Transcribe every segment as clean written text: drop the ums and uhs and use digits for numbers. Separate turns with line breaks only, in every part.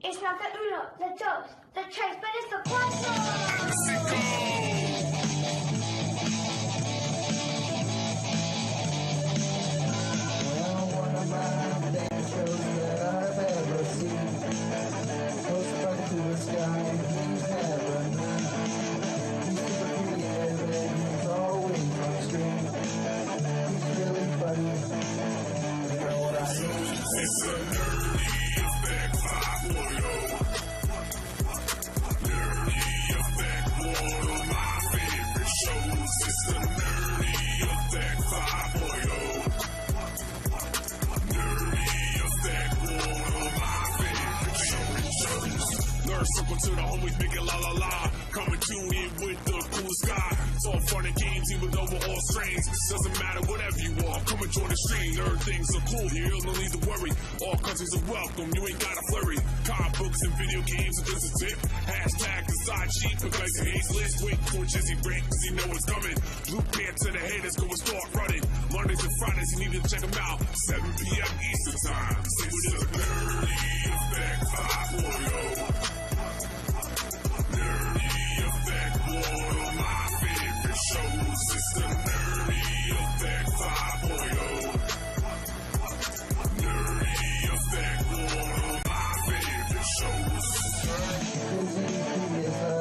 It's not the uno, the dos, the tres, but it's the cuatro.
Well, one of my band shows that I've ever seen goes back to the sky and he's never known. He's super creative and he's always on screen. He's really funny. You know what I mean?
It's a nerdy effect 5.0. Nerdy effect, one of my favorite shows. It's the nerdy effect 5.0. Nerdy effect, one of my favorite shows. Nerd circle to the homies, make it la la la. Come and tune in with the cool sky. It's all fun and games, even though we're all strange. Doesn't matter, whatever you are, come and join the stream. Nerd things are cool here, no need to worry. All countries are welcome, you ain't gotta flurry. Comic books and video games, so this is it. Hashtag the side sheet, because he hates list. Wait for Jizzy break, cause he know it's coming. Blue pants to the haters, go and start running. Mondays and Fridays, you need to check them out. 7 p.m. Eastern time. Say what is a nerdy effect 5.0. Nerdy effect, one of my favorite shows. It's the nerdy effect 5.0. Nerdy effect, one of my favorite shows.
He is an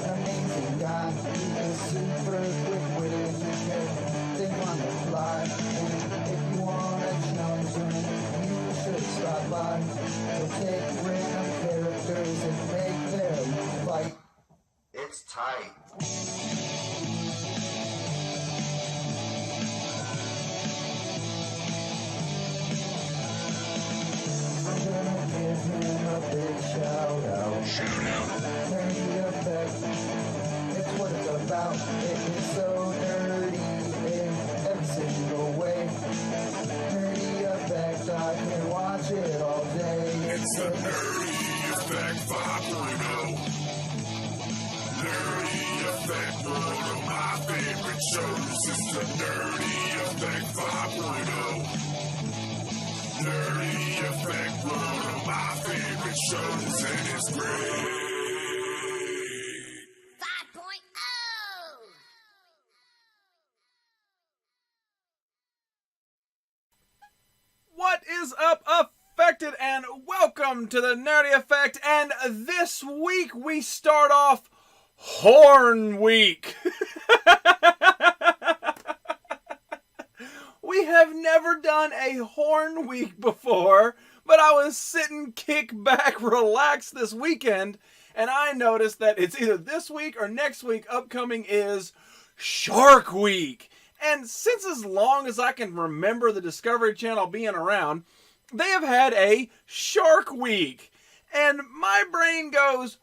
amazing guy. He is super quick-witted. He can think on the fly. And if you want to challenge him, you should stop by. He'll take random characters and make them fight.
It's tight.
I'm gonna give him a big shout out. Nerdy effect, it's what it's about. It is so nerdy in every single way. Nerdy effect, I can watch it all day.
It's the nerdy effect 5.0. Nerdy effect, one of my favorite shows. It's the nerdy effect 5.0. Nerdy effect, one of my favorite shows, and it's great.
5.0.
What is up, Affected, and welcome to the Nerdy Effect. And this week we start off Horn Week. We have never done a Horn Week before, but I was sitting kick back, relaxed this weekend, and I noticed that it's either this week or next week upcoming is Shark Week. And since as long as I can remember the Discovery Channel being around, they have had a Shark Week. And my brain goes,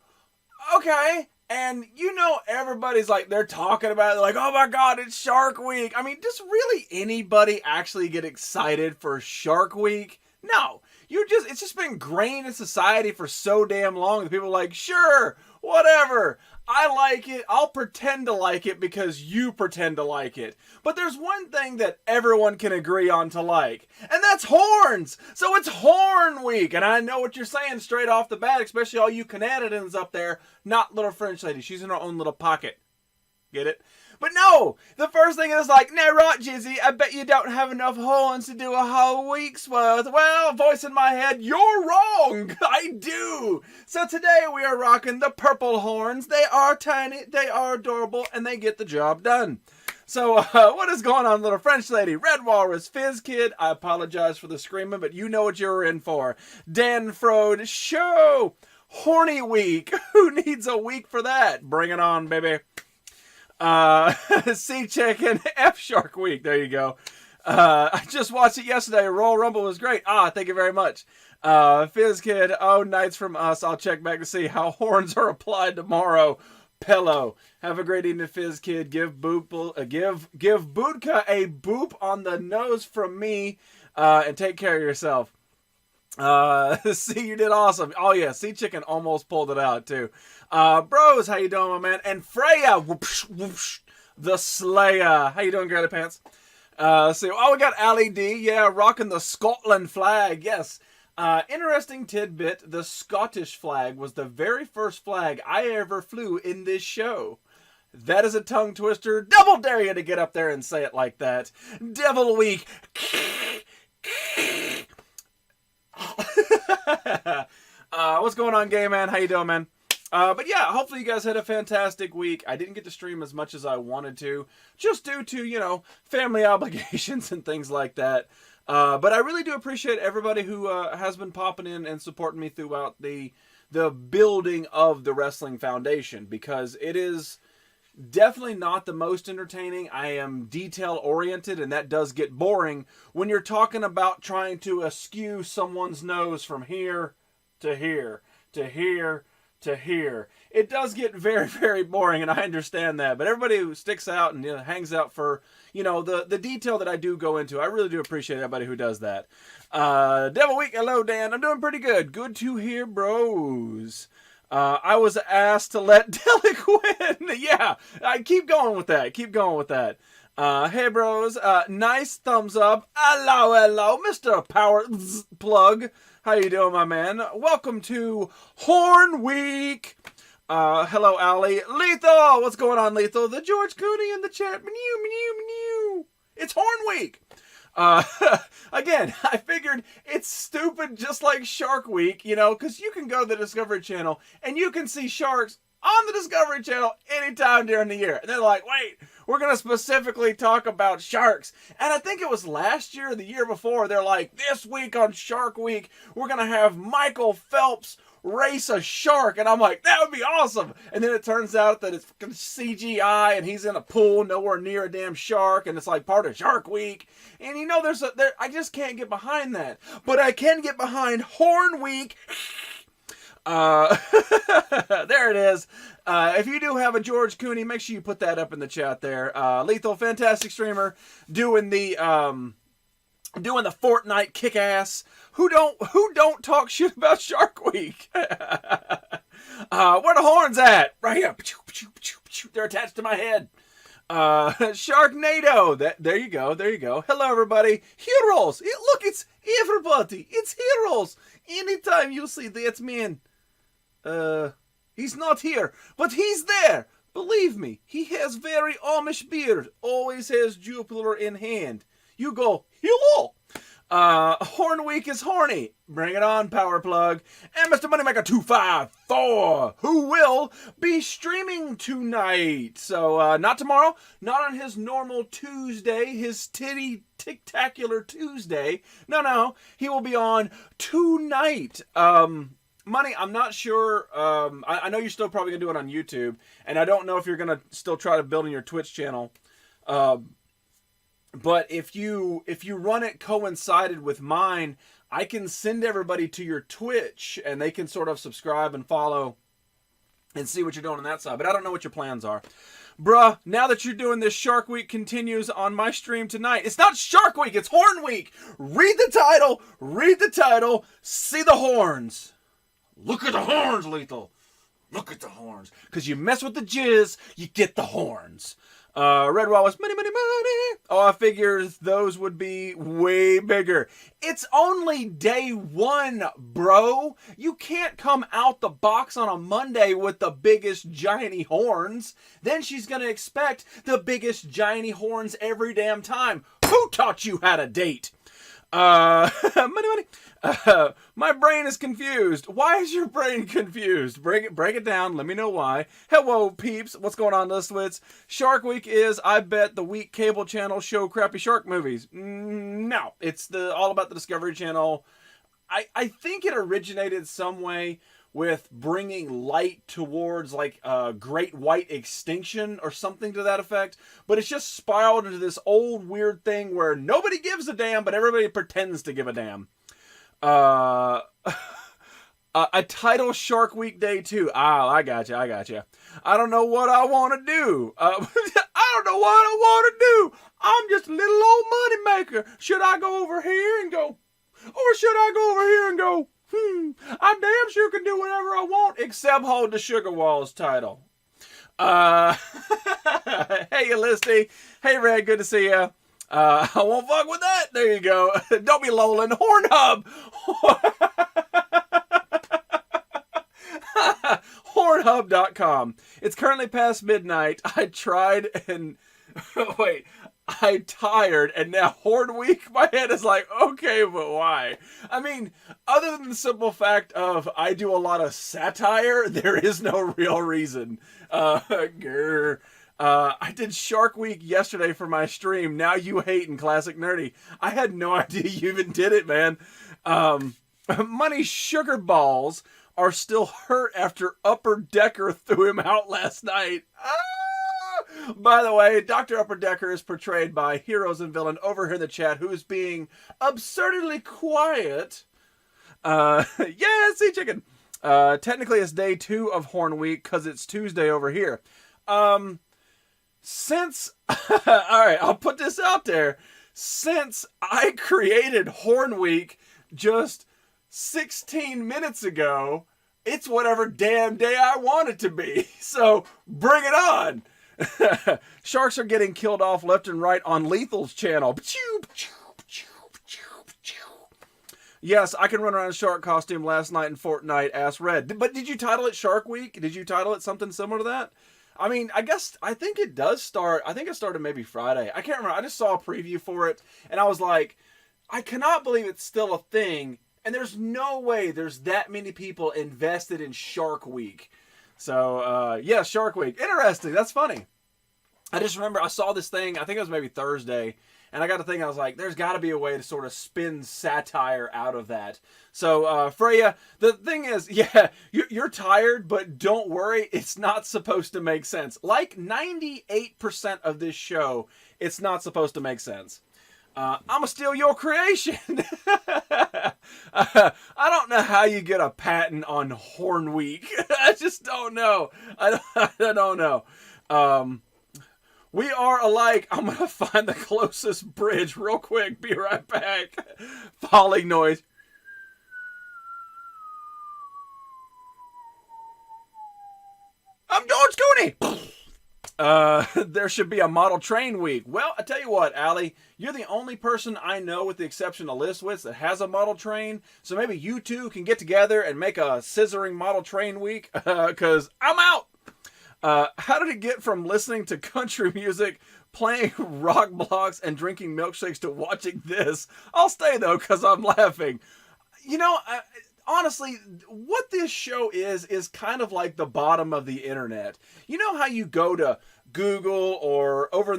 okay. And you know, everybody's like, they're talking about it, they're like, oh my God, it's Shark Week. I mean, does really anybody actually get excited for Shark Week? No. It's just been ingrained in society for so damn long that people are like, sure, whatever. I like it. I'll pretend to like it because you pretend to like it. But there's one thing that everyone can agree on to like, and that's horns. So it's Horn Week. And I know what you're saying straight off the bat, especially all you Canadians up there, not little French lady. She's in her own little pocket. Get it? But no, the first thing is like, no, right, Jizzy, I bet you don't have enough horns to do a whole week's worth. Well, voice in my head, you're wrong. I do. So today we are rocking the purple horns. They are tiny, they are adorable, and they get the job done. So what is going on, little French lady? Red Walrus, Fizz Kid, I apologize for the screaming, but you know what you're in for. Dan Frode, show. Horny Week. Who needs a week for that? Bring it on, baby. Sea Chicken, F Shark Week. There you go. I just watched it yesterday. Royal Rumble was great. Thank you very much. Fizz Kid, Nights from Us. I'll check back to see how horns are applied tomorrow. Pillow. Have a great evening, Fizz Kid. Give Budka a boop on the nose from me, and take care of yourself. See, you did awesome. Oh yeah, Sea Chicken almost pulled it out too. Bros, how you doing, my man? And Freya, whoosh, whoosh, the Slayer. How you doing, Girly Pants? We got Ali D, yeah, rocking the Scotland flag, yes. Interesting tidbit, the Scottish flag was the very first flag I ever flew in this show. That is a tongue twister. Double dare you to get up there and say it like that. Devil Week. What's going on, gay man? How you doing, man? But yeah, hopefully you guys had a fantastic week. I didn't get to stream as much as I wanted to, just due to, family obligations and things like that. But I really do appreciate everybody who has been popping in and supporting me throughout the building of the Wrestling Foundation, because it is definitely not the most entertaining. I am detail oriented, and that does get boring when you're talking about trying to askew someone's nose from here to here to here to here. It does get very, very boring, and I understand that. But everybody who sticks out and hangs out for the detail that I do go into, I really do appreciate everybody who does that. Devil Week, hello Dan. I'm doing pretty good. Good to hear, bros. I was asked to let Delic win. Yeah, I keep going with that. Hey, bros. Nice thumbs up. Hello, Mr. Power Plug. How you doing, my man? Welcome to Horn Week. Hello, Allie. Lethal. What's going on, Lethal? The George Cooney in the chat. Mew. It's Horn Week. Again, I figured it's stupid just like Shark Week, because you can go to the Discovery Channel and you can see sharks on the Discovery Channel anytime during the year. And they're like, wait, we're going to specifically talk about sharks. And I think it was last year or the year before, they're like, this week on Shark Week, we're going to have Michael Phelps race a shark. And I'm like, that would be awesome. And then it turns out that it's CGI and he's in a pool nowhere near a damn shark, and it's like part of Shark Week. And I just can't get behind that. But I can get behind Horn Week. There it is. If you do have a George Cooney, make sure you put that up in the chat there. Lethal, fantastic streamer, doing the Fortnite kick-ass. Who don't talk shit about Shark Week? Where the horns at? Right here. They're attached to my head. Sharknado. There you go. Hello, everybody. Heroes. Look, it's everybody. It's heroes. Anytime you see that man, he's not here, but he's there. Believe me, he has very Amish beard. Always has Jupiter in hand. You go, hello. Horn Week is horny. Bring it on, Power Plug. And Mr. Moneymaker 254, who will be streaming tonight. So, not tomorrow, not on his normal Tuesday, his titty-tictacular Tuesday. No, he will be on tonight. Money, I'm not sure. I know you're still probably going to do it on YouTube, and I don't know if you're going to still try to build in your Twitch channel. But if you run it coincided with mine, I can send everybody to your Twitch and they can sort of subscribe and follow and see what you're doing on that side. But I don't know what your plans are. Bruh, now that you're doing this, Shark Week continues on my stream tonight. It's not Shark Week, it's Horn Week. Read the title, see the horns. Look at the horns, Lethal. Look at the horns. Because you mess with the jizz, you get the horns. Red Wall was money. Oh, I figured those would be way bigger. It's only day one, bro. You can't come out the box on a Monday with the biggest gianty horns. Then she's going to expect the biggest gianty horns every damn time. Who taught you how to date? Money. My brain is confused. Why is your brain confused? Break it down. Let me know why. Hello, peeps. What's going on, Listwits? Shark Week is, I bet, the weak cable channel show crappy shark movies. No, it's all about the Discovery Channel. I think it originated some way with bringing light towards like great white extinction or something to that effect, but it's just spiraled into this old weird thing where nobody gives a damn, but everybody pretends to give a damn. A title Shark Week Day 2. Oh, I got you. I don't know what I want to do. I'm just a little old money maker. Should I go over here and go? Or should I go over here and go? I damn sure can do whatever I want except hold the Sugar Walls title. Hey, Elisty. Hey, Red. Good to see you. I won't fuck with that. There you go. Don't be lolling. Hornhub. Hornhub.com. It's currently past midnight. I tried and wait, I tired and now Horn Week. My head is like, okay, but why? I mean, other than the simple fact of I do a lot of satire, there is no real reason. I did Shark Week yesterday for my stream. Now you hate in Classic Nerdy. I had no idea you even did it, man. Money Sugar Balls are still hurt after Upper Decker threw him out last night. By the way, Dr. Upper Decker is portrayed by Heroes and Villain over here in the chat, who is being absurdly quiet. Yeah, sea chicken. Technically, it's day 2 of Horn Week because it's Tuesday over here. Since, all right, I'll put this out there. Since I created Horn Week just 16 minutes ago, it's whatever damn day I want it to be. So bring it on. Sharks are getting killed off left and right on Lethal's channel. Yes, I can run around in shark costume last night in Fortnite, asked Red. But did you title it Shark Week? Did you title it something similar to that? I mean, I think it does start. I think it started maybe Friday. I can't remember. I just saw a preview for it, and I was like, I cannot believe it's still a thing. And there's no way there's that many people invested in Shark Week. So, yeah, Shark Week. Interesting. That's funny. I just remember I saw this thing, I think it was maybe Thursday, and I got to thinking, I was like, there's got to be a way to sort of spin satire out of that. So, Freya, the thing is, yeah, you're tired, but don't worry, it's not supposed to make sense. Like 98% of this show, it's not supposed to make sense. I'm going to steal your creation. I don't know how you get a patent on Horn Week. I just don't know. I don't know. We are alike. I'm going to find the closest bridge real quick. Be right back. Falling noise. I'm George Clooney. There should be a model train week. Well, I tell you what, Allie, you're the only person I know, with the exception of Listwitz, that has a model train. So maybe you two can get together and make a scissoring model train week, because I'm out. How did it get from listening to country music, playing rock blocks, and drinking milkshakes to watching this? I'll stay, though, because I'm laughing. You know, honestly, what this show is kind of like the bottom of the internet. You know how you go to Google, or over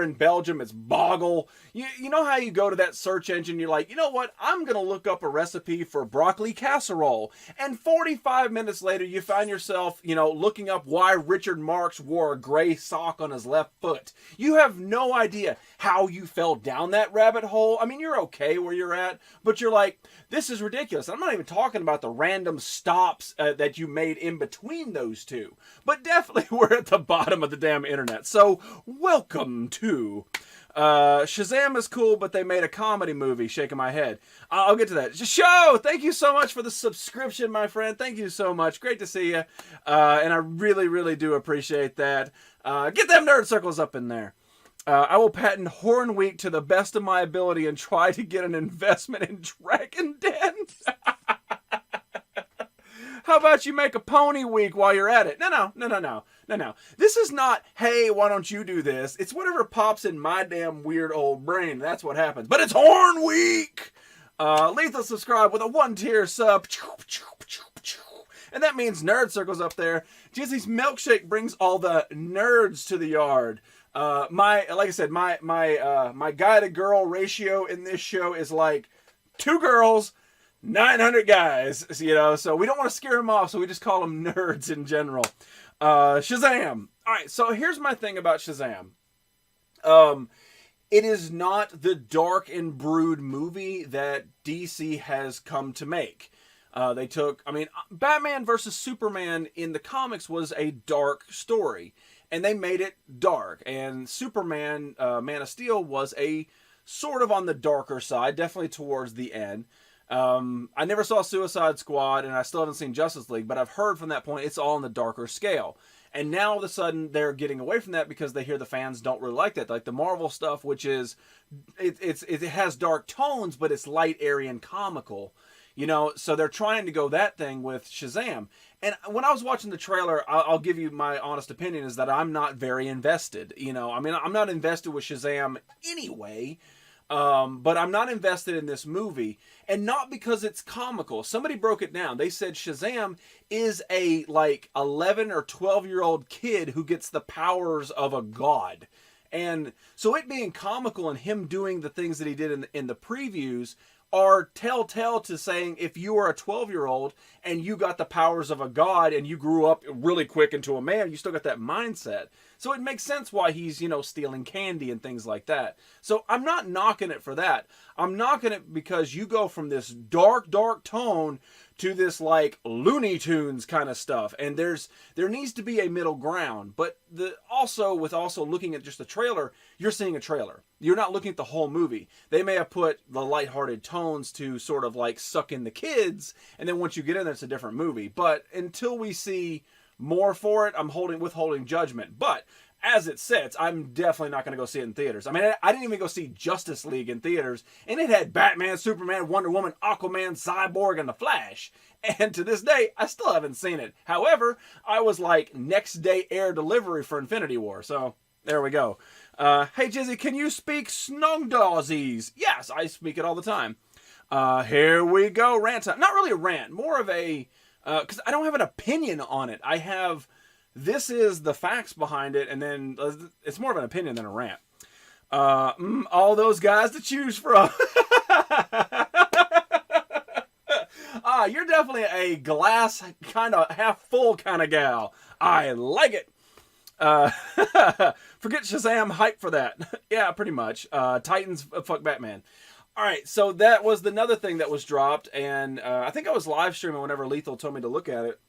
in Belgium it's Boggle. You know how you go to that search engine, you're like, you know what, I'm gonna look up a recipe for broccoli casserole, and 45 minutes later you find yourself, you know, looking up why Richard Marx wore a gray sock on his left foot. You have no idea how you fell down that rabbit hole. I mean, you're okay where you're at, but you're like, this is ridiculous. I'm not even talking about the random stops that you made in between those two, but definitely we're at the bottom of the damn internet. So welcome to Shazam is cool, but they made a comedy movie. Shaking my head. I'll get to that. Show, thank you so much for the subscription, my friend. Thank you so much. Great to see you, and I really, really do appreciate that. Get them nerd circles up in there. I will patent Horn Week to the best of my ability and try to get an investment in Dragon Den. How about you make a Pony Week while you're at it? No. This is not, hey, why don't you do this? It's whatever pops in my damn weird old brain. That's what happens. But it's Horn Week! Lethal subscribe with a 1-tier sub. And that means Nerd Circle's up there. Jizzy's milkshake brings all the nerds to the yard. Like I said, my guy to girl ratio in this show is like 2 girls, 900 guys, you know, so we don't want to scare them off, so we just call them nerds in general. Shazam. All right, so here's my thing about Shazam. It is not the dark and brood movie that DC has come to make. Batman versus Superman in the comics was a dark story, and they made it dark. And Superman, Man of Steel, was a sort of on the darker side, definitely towards the end. I never saw Suicide Squad, and I still haven't seen Justice League, but I've heard from that point it's all on the darker scale. And now all of a sudden they're getting away from that because they hear the fans don't really like that. Like the Marvel stuff, which is, it has dark tones, but it's light, airy, and comical. You know, so they're trying to go that thing with Shazam. And when I was watching the trailer, I'll give you my honest opinion, is that I'm not very invested. You know, I mean, I'm not invested with Shazam anyway, but I'm not invested in this movie. And not because it's comical. Somebody broke it down. They said Shazam is a, like, 11 or 12-year-old kid who gets the powers of a god. And so it being comical and him doing the things that he did in the previews are telltale to saying if you are a 12-year-old and you got the powers of a god and you grew up really quick into a man, you still got that mindset. So it makes sense why he's, you know, stealing candy and things like that. So I'm not knocking it for that. I'm knocking it because you go from this dark, dark tone to this like Looney Tunes kind of stuff, and there needs to be a middle ground. But also looking at just the trailer, you're seeing a trailer. You're not looking at the whole movie. They may have put the lighthearted tones to sort of like suck in the kids, and then once you get in there, it's a different movie. But until we see more for it, I'm withholding judgment. But as it sits, I'm definitely not going to go see it in theaters. I mean, I didn't even go see Justice League in theaters, and it had Batman, Superman, Wonder Woman, Aquaman, Cyborg, and The Flash. And to this day, I still haven't seen it. However, I was like next day air delivery for Infinity War, so there we go. Hey Jizzy, can you speak Snongdawsies? Yes, I speak it all the time. Here we go, rant time. Not really a rant, more of a, because I don't have an opinion on it. I have, this is the facts behind it, and then it's more of an opinion than a rant. All those guys to choose from. You're definitely a glass kind of half full kind of gal. I like it. Forget Shazam, hype for that. Yeah, pretty much. Titans, fuck Batman. All right, so that was another thing that was dropped, and I think I was live streaming whenever Lethal told me to look at it,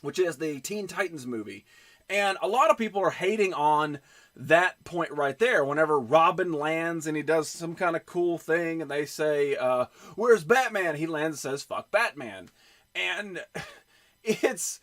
which is the Teen Titans movie. And a lot of people are hating on that point right there. Whenever Robin lands and he does some kind of cool thing and they say, where's Batman? He lands and says, fuck Batman. And it's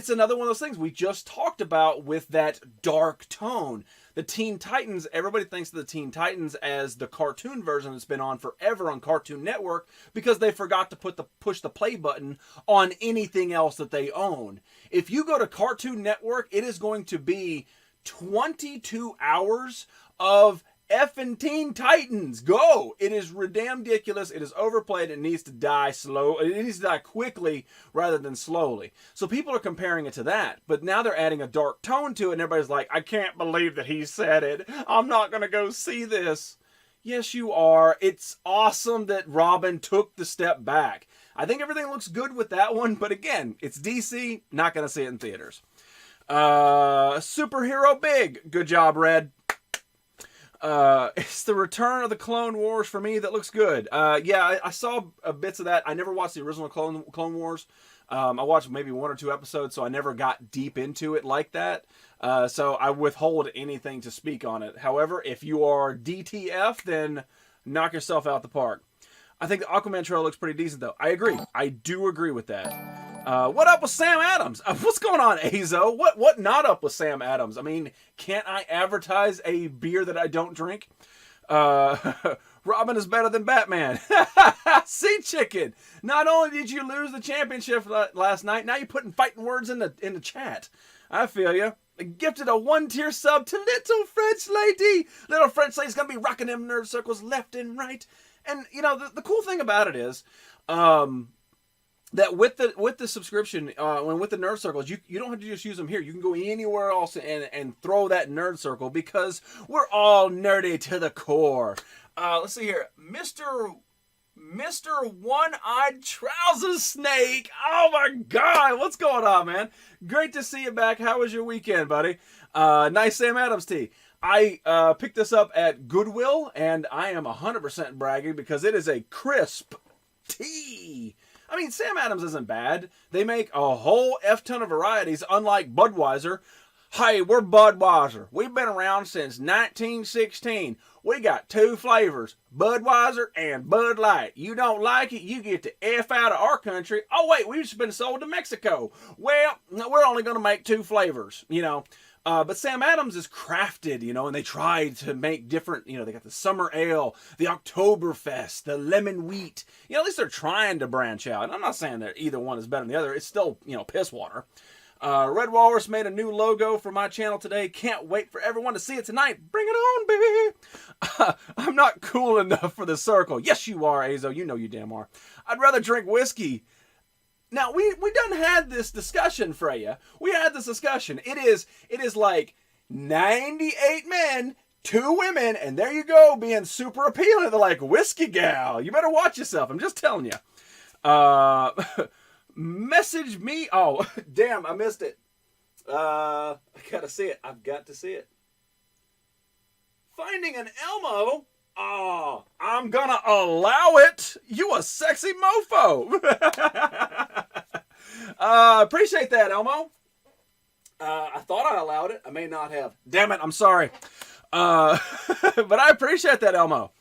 another one of those things we just talked about with that dark tone. The Teen Titans, everybody thinks of the Teen Titans as the cartoon version that's been on forever on Cartoon Network because they forgot to push the play button on anything else that they own. If you go to Cartoon Network, it is going to be 22 hours of effing Teen Titans. Go! It is ridiculous. It is overplayed. It needs to die slow. It needs to die quickly rather than slowly. So people are comparing it to that. But now they're adding a dark tone to it, and everybody's like, I can't believe that he said it. I'm not going to go see this. Yes, you are. It's awesome that Robin took the step back. I think everything looks good with that one, but again, it's DC. Not going to see it in theaters. Superhero Big. Good job, Red. It's the return of the Clone Wars for me that looks good. Yeah, I saw bits of that. I never watched the original Clone Wars. I watched maybe 1 or 2 episodes, so I never got deep into it like that. So I withhold anything to speak on it. However, if you are DTF, then knock yourself out the park. I think the Aquaman trailer looks pretty decent, though. I agree. I do agree with that. What up with Sam Adams? What's going on, Azo? What not up with Sam Adams? I mean, can't I advertise a beer that I don't drink? Robin is better than Batman. Sea Chicken. Not only did you lose the championship last night, now you're putting fighting words in the chat. I feel you. Gifted a 1-tier sub to Little French Lady. Little French Lady's gonna be rocking them nerd circles left and right. And you know the cool thing about it is, that with the subscription, with the nerd circles, you don't have to just use them here. You can go anywhere else and throw that nerd circle because we're all nerdy to the core. Let's see here, Mr. One-Eyed Trouser Snake. Oh my God, what's going on, man? Great to see you back. How was your weekend, buddy? Nice Sam Adams tea. I picked this up at Goodwill, and I am 100% bragging because it is a crisp tea. I mean, Sam Adams isn't bad. They make a whole F-ton of varieties, unlike Budweiser. Hey, we're Budweiser. We've been around since 1916. We got 2 flavors, Budweiser and Bud Light. You don't like it, you get the F out of our country. Oh, wait, we've just been sold to Mexico. Well, we're only going to make 2 flavors, you know. But Sam Adams is crafted, you know, and they tried to make different, you know, they got the Summer Ale, the Oktoberfest, the Lemon Wheat. You know, at least they're trying to branch out. And I'm not saying that either one is better than the other. It's still, you know, piss water. Red Walrus made a new logo for my channel today. Can't wait for everyone to see it tonight. Bring it on, baby. I'm not cool enough for the circle. Yes, you are, Azo. You know you damn are. I'd rather drink whiskey. Now, we done had this discussion, Freya. We had this discussion. It is like 98 men, 2 women, and there you go, being super appealing. They're like, whiskey gal. You better watch yourself. I'm just telling you. Message me. Oh, damn, I missed it. I gotta see it. I've got to see it. Finding an Elmo. Oh, I'm gonna allow it. You a sexy mofo. Appreciate that, Elmo. I thought I allowed it. I may not have. Damn it, I'm sorry. But I appreciate that, Elmo.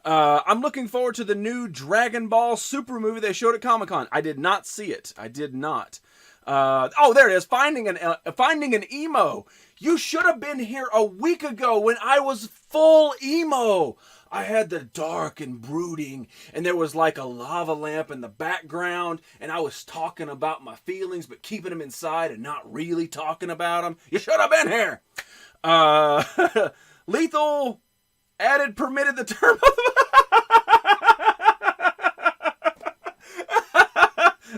I'm looking forward to the new Dragon Ball Super movie they showed at Comic-Con. I did not see it. I did not. Oh, there it is. Finding an emo. You should have been here a week ago when I was full emo. I had the dark and brooding, and there was like a lava lamp in the background, and I was talking about my feelings, but keeping them inside and not really talking about them. You should have been here. Lethal added permitted the term of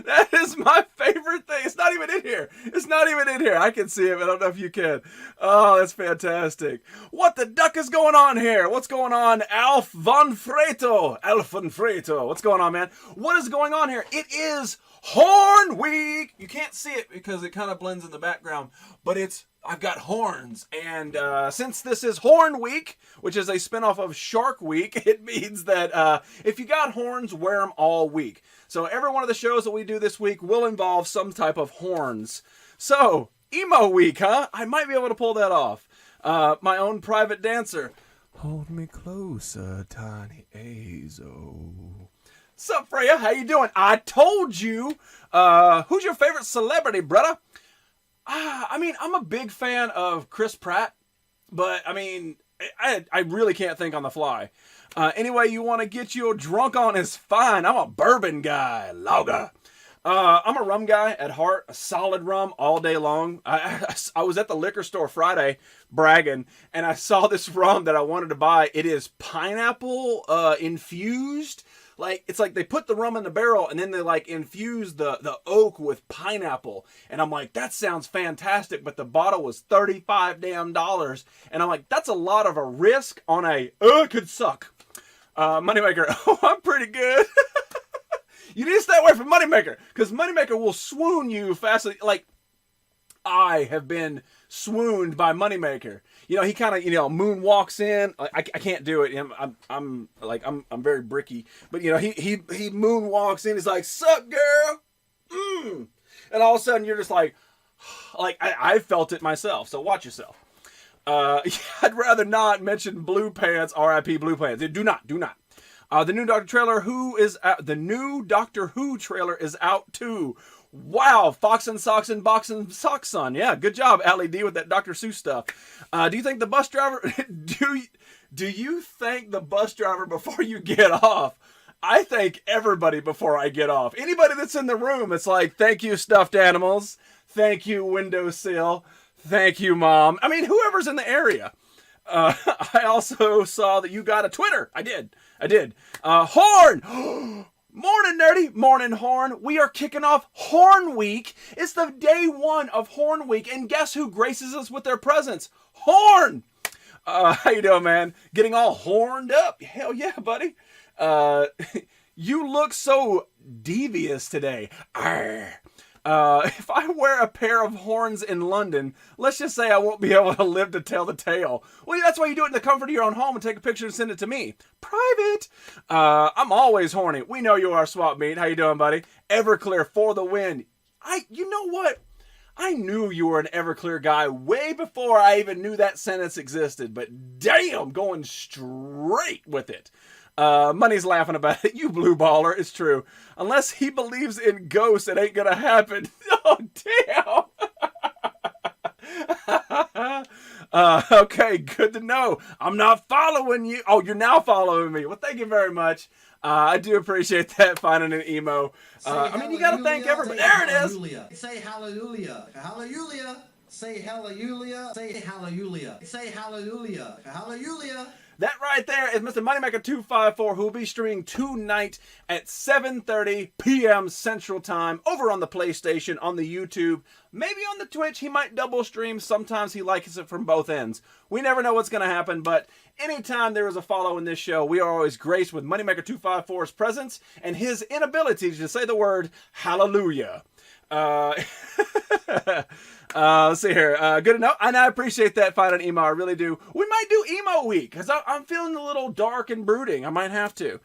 That is my favorite thing. It's not even in here. It's not even in here. I can see it, but I don't know if you can. Oh, that's fantastic. What the duck is going on here? What's going on, Alf Von Freto? Alf Von Freto. What's going on, man? What is going on here? It is Horn Week. You can't see it because it kind of blends in the background, but I've got horns, and since this is Horn Week, which is a spinoff of Shark Week, it means that if you got horns, wear them all week. So every one of the shows that we do this week will involve some type of horns. So, Emo Week, huh? I might be able to pull that off. My own private dancer. Hold me closer, tiny Azo. Sup, Freya? How you doing? I told you. Who's your favorite celebrity, brother? I mean, I'm a big fan of Chris Pratt, but I mean, I really can't think on the fly. Anyway, you want to get you drunk on is fine. I'm a bourbon guy, lager. I'm a rum guy at heart, a solid rum all day long. I was at the liquor store Friday bragging, and I saw this rum that I wanted to buy. It is pineapple infused. Like, it's like they put the rum in the barrel and then they like infuse the oak with pineapple. And I'm like, that sounds fantastic. But the bottle was $35 damn. And I'm like, that's a lot of a risk on it could suck. Moneymaker, oh, I'm pretty good. You need to stay away from Moneymaker, because Moneymaker will swoon you fastly. Like, I have been swooned by Moneymaker. You know, he kind of, moonwalks in. I can't do it. I'm very bricky. But, he moonwalks in. He's like, sup, girl? And all of a sudden, you're just like I felt it myself. So watch yourself. I'd rather not mention Blue Pants, R.I.P. Blue Pants. Do not. The new Doctor Who trailer is out too. Wow, Fox and Socks and Box and Socks on. Yeah, good job, Allie D, with that Dr. Seuss stuff. Do you think the bus driver... do you thank the bus driver before you get off? I thank everybody before I get off. Anybody that's in the room, it's like, thank you, stuffed animals. Thank you, windowsill. Thank you, Mom. I mean, whoever's in the area. I also saw that you got a Twitter. I did. Horn! Morning, nerdy. Morning, Horn. We are kicking off Horn Week. It's the day 1 of Horn Week, and guess who graces us with their presence? Horn! How you doing, man? Getting all horned up? Hell yeah, buddy. You look so devious today. Arr. If I wear a pair of horns in London, let's just say I won't be able to live to tell the tale. Well, that's why you do it in the comfort of your own home and take a picture and send it to me. Private. I'm always horny. We know you are, Swap Meet. How you doing, buddy? Everclear for the win. You know what? I knew you were an Everclear guy way before I even knew that sentence existed, but damn, going straight with it. Money's laughing about it. You blue baller. It's true. Unless he believes in ghosts, it ain't gonna happen. Oh, damn. Okay, good to know. I'm not following you. Oh, you're now following me. Well, thank you very much. I do appreciate that, finding an emo. I mean, you got to thank everybody. There it is.
Say hallelujah. Hallelujah. Say hallelujah. Say hallelujah. Say hallelujah. Hallelujah.
That right there is Mr. Moneymaker 254, who will be streaming tonight at 7:30 p.m. Central Time over on the PlayStation, on the YouTube, maybe on the Twitch. He might double stream. Sometimes he likes it from both ends. We never know what's going to happen, but anytime there is a follow in this show, we are always graced with Moneymaker 254's presence and his inability to say the word hallelujah. Let's see here. Good to know. And I appreciate that, finding emo. I really do. We might do emo week because I'm feeling a little dark and brooding. I might have to.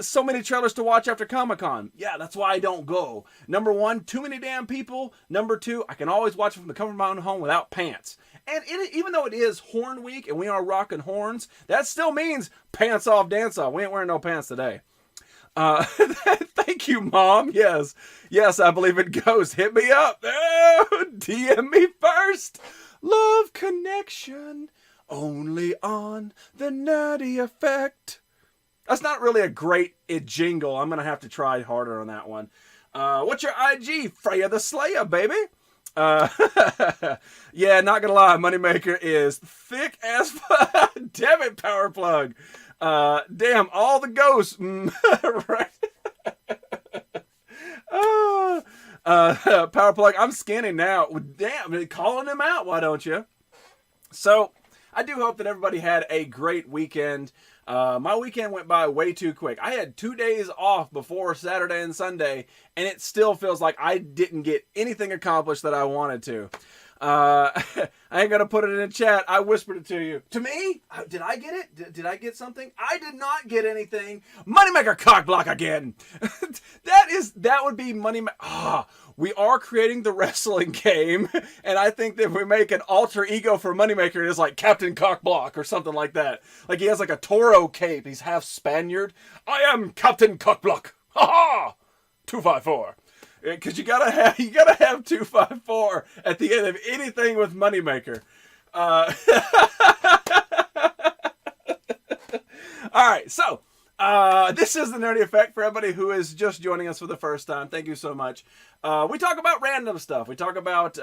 So many trailers to watch after Comic-Con. Yeah, that's why I don't go. Number one, too many damn people. Number two, I can always watch it from the comfort of my own home without pants. And even though it is Horn Week and we are rocking horns, that still means pants off, dance off. We ain't wearing no pants today. Thank you, Mom. Yes, I believe it goes. Hit me up. Oh, DM me first. Love connection only on the Nerdy Effect. That's not really a great jingle. I'm going to have to try harder on that one. What's your IG? Freya the Slayer, baby. Yeah, not going to lie. Moneymaker is thick as fuck. Damn it, Power Plug. Damn, all the ghosts. Right. Power Plug, I'm scanning now. Damn, calling him out, why don't you? So, I do hope that everybody had a great weekend. My weekend went by way too quick. I had 2 days off before Saturday and Sunday, and it still feels like I didn't get anything accomplished that I wanted to. I ain't gonna put it in the chat. I whispered it to you. To me? Did I get it? Did I get something? I did not get anything. Moneymaker cockblock again. That would be Moneymaker. We are creating the wrestling game, and I think that if we make an alter ego for Moneymaker, it is like Captain Cockblock or something like that. Like he has like a Toro cape. He's half Spaniard. I am Captain Cockblock. Ha ha! 254. Because you gotta have 254 at the end of anything with Moneymaker. All right, so this is the Nerdy Effect for everybody who is just joining us for the first time. Thank you so much. We talk about random stuff. We talk about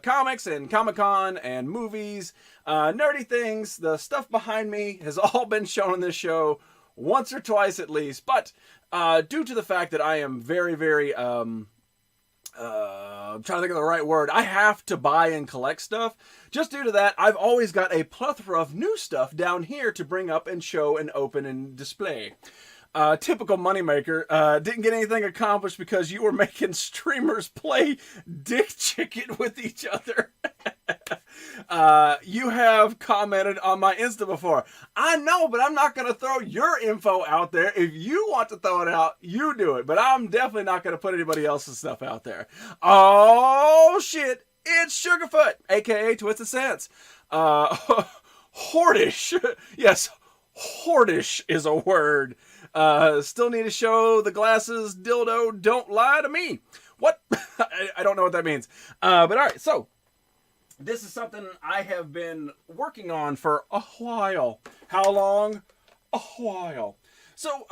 comics and Comic-Con and movies, nerdy things. The stuff behind me has all been shown on this show once or twice at least. But due to the fact that I am very, very... I'm trying to think of the right word. I have to buy and collect stuff. Just due to that, I've always got a plethora of new stuff down here to bring up and show and open and display. Typical Moneymaker. Didn't get anything accomplished because you were making streamers play dick chicken with each other. You have commented on my Insta before. I know, but I'm not going to throw your info out there. If you want to throw it out, you do it. But I'm definitely not going to put anybody else's stuff out there. Oh, shit. It's Sugarfoot, a.k.a. Twisted Sense. Hordish. Yes, Hordish is a word. Still need to show the glasses, dildo, don't lie to me. What? I don't know what that means. But all right, so this is something I have been working on for a while. How long? A while. So,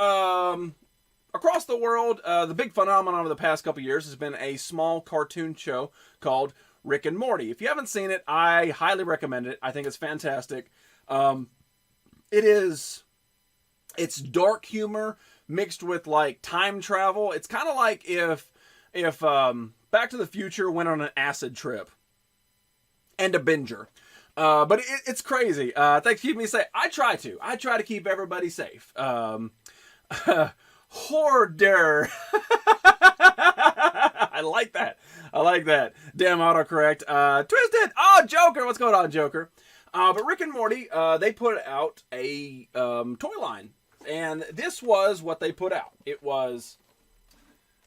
across the world, the big phenomenon over the past couple years has been a small cartoon show called Rick and Morty. If you haven't seen it, I highly recommend it. I think it's fantastic. It's dark humor mixed with like time travel. It's kind of like if Back to the Future went on an acid trip and a binger. But it's crazy. Thanks for keeping me safe. I try to keep everybody safe. Hoarder. I like that. Damn autocorrect. Twisted. Oh, Joker. What's going on, Joker? But Rick and Morty, they put out a toy line. And this was what they put out. It was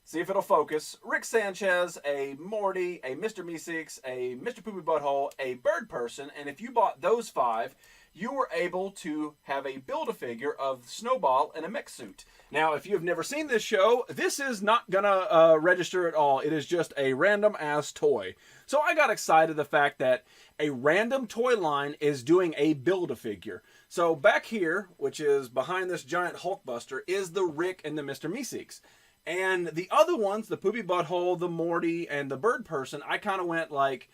see if it'll focus. Rick Sanchez, a Morty, a Mr. Meeseeks, a Mr. Poopy Butthole, a Bird Person, and if you bought those 5, you were able to have a Build-A-Figure of Snowball in a mech suit. Now, if you've never seen this show, this is not gonna register at all. It is just a random-ass toy. So I got excited the fact that a random toy line is doing a Build-A-Figure. So back here, which is behind this giant Hulkbuster, is the Rick and the Mr. Meeseeks. And the other ones, the Poopy Butthole, the Morty, and the Bird Person, I kind of went like,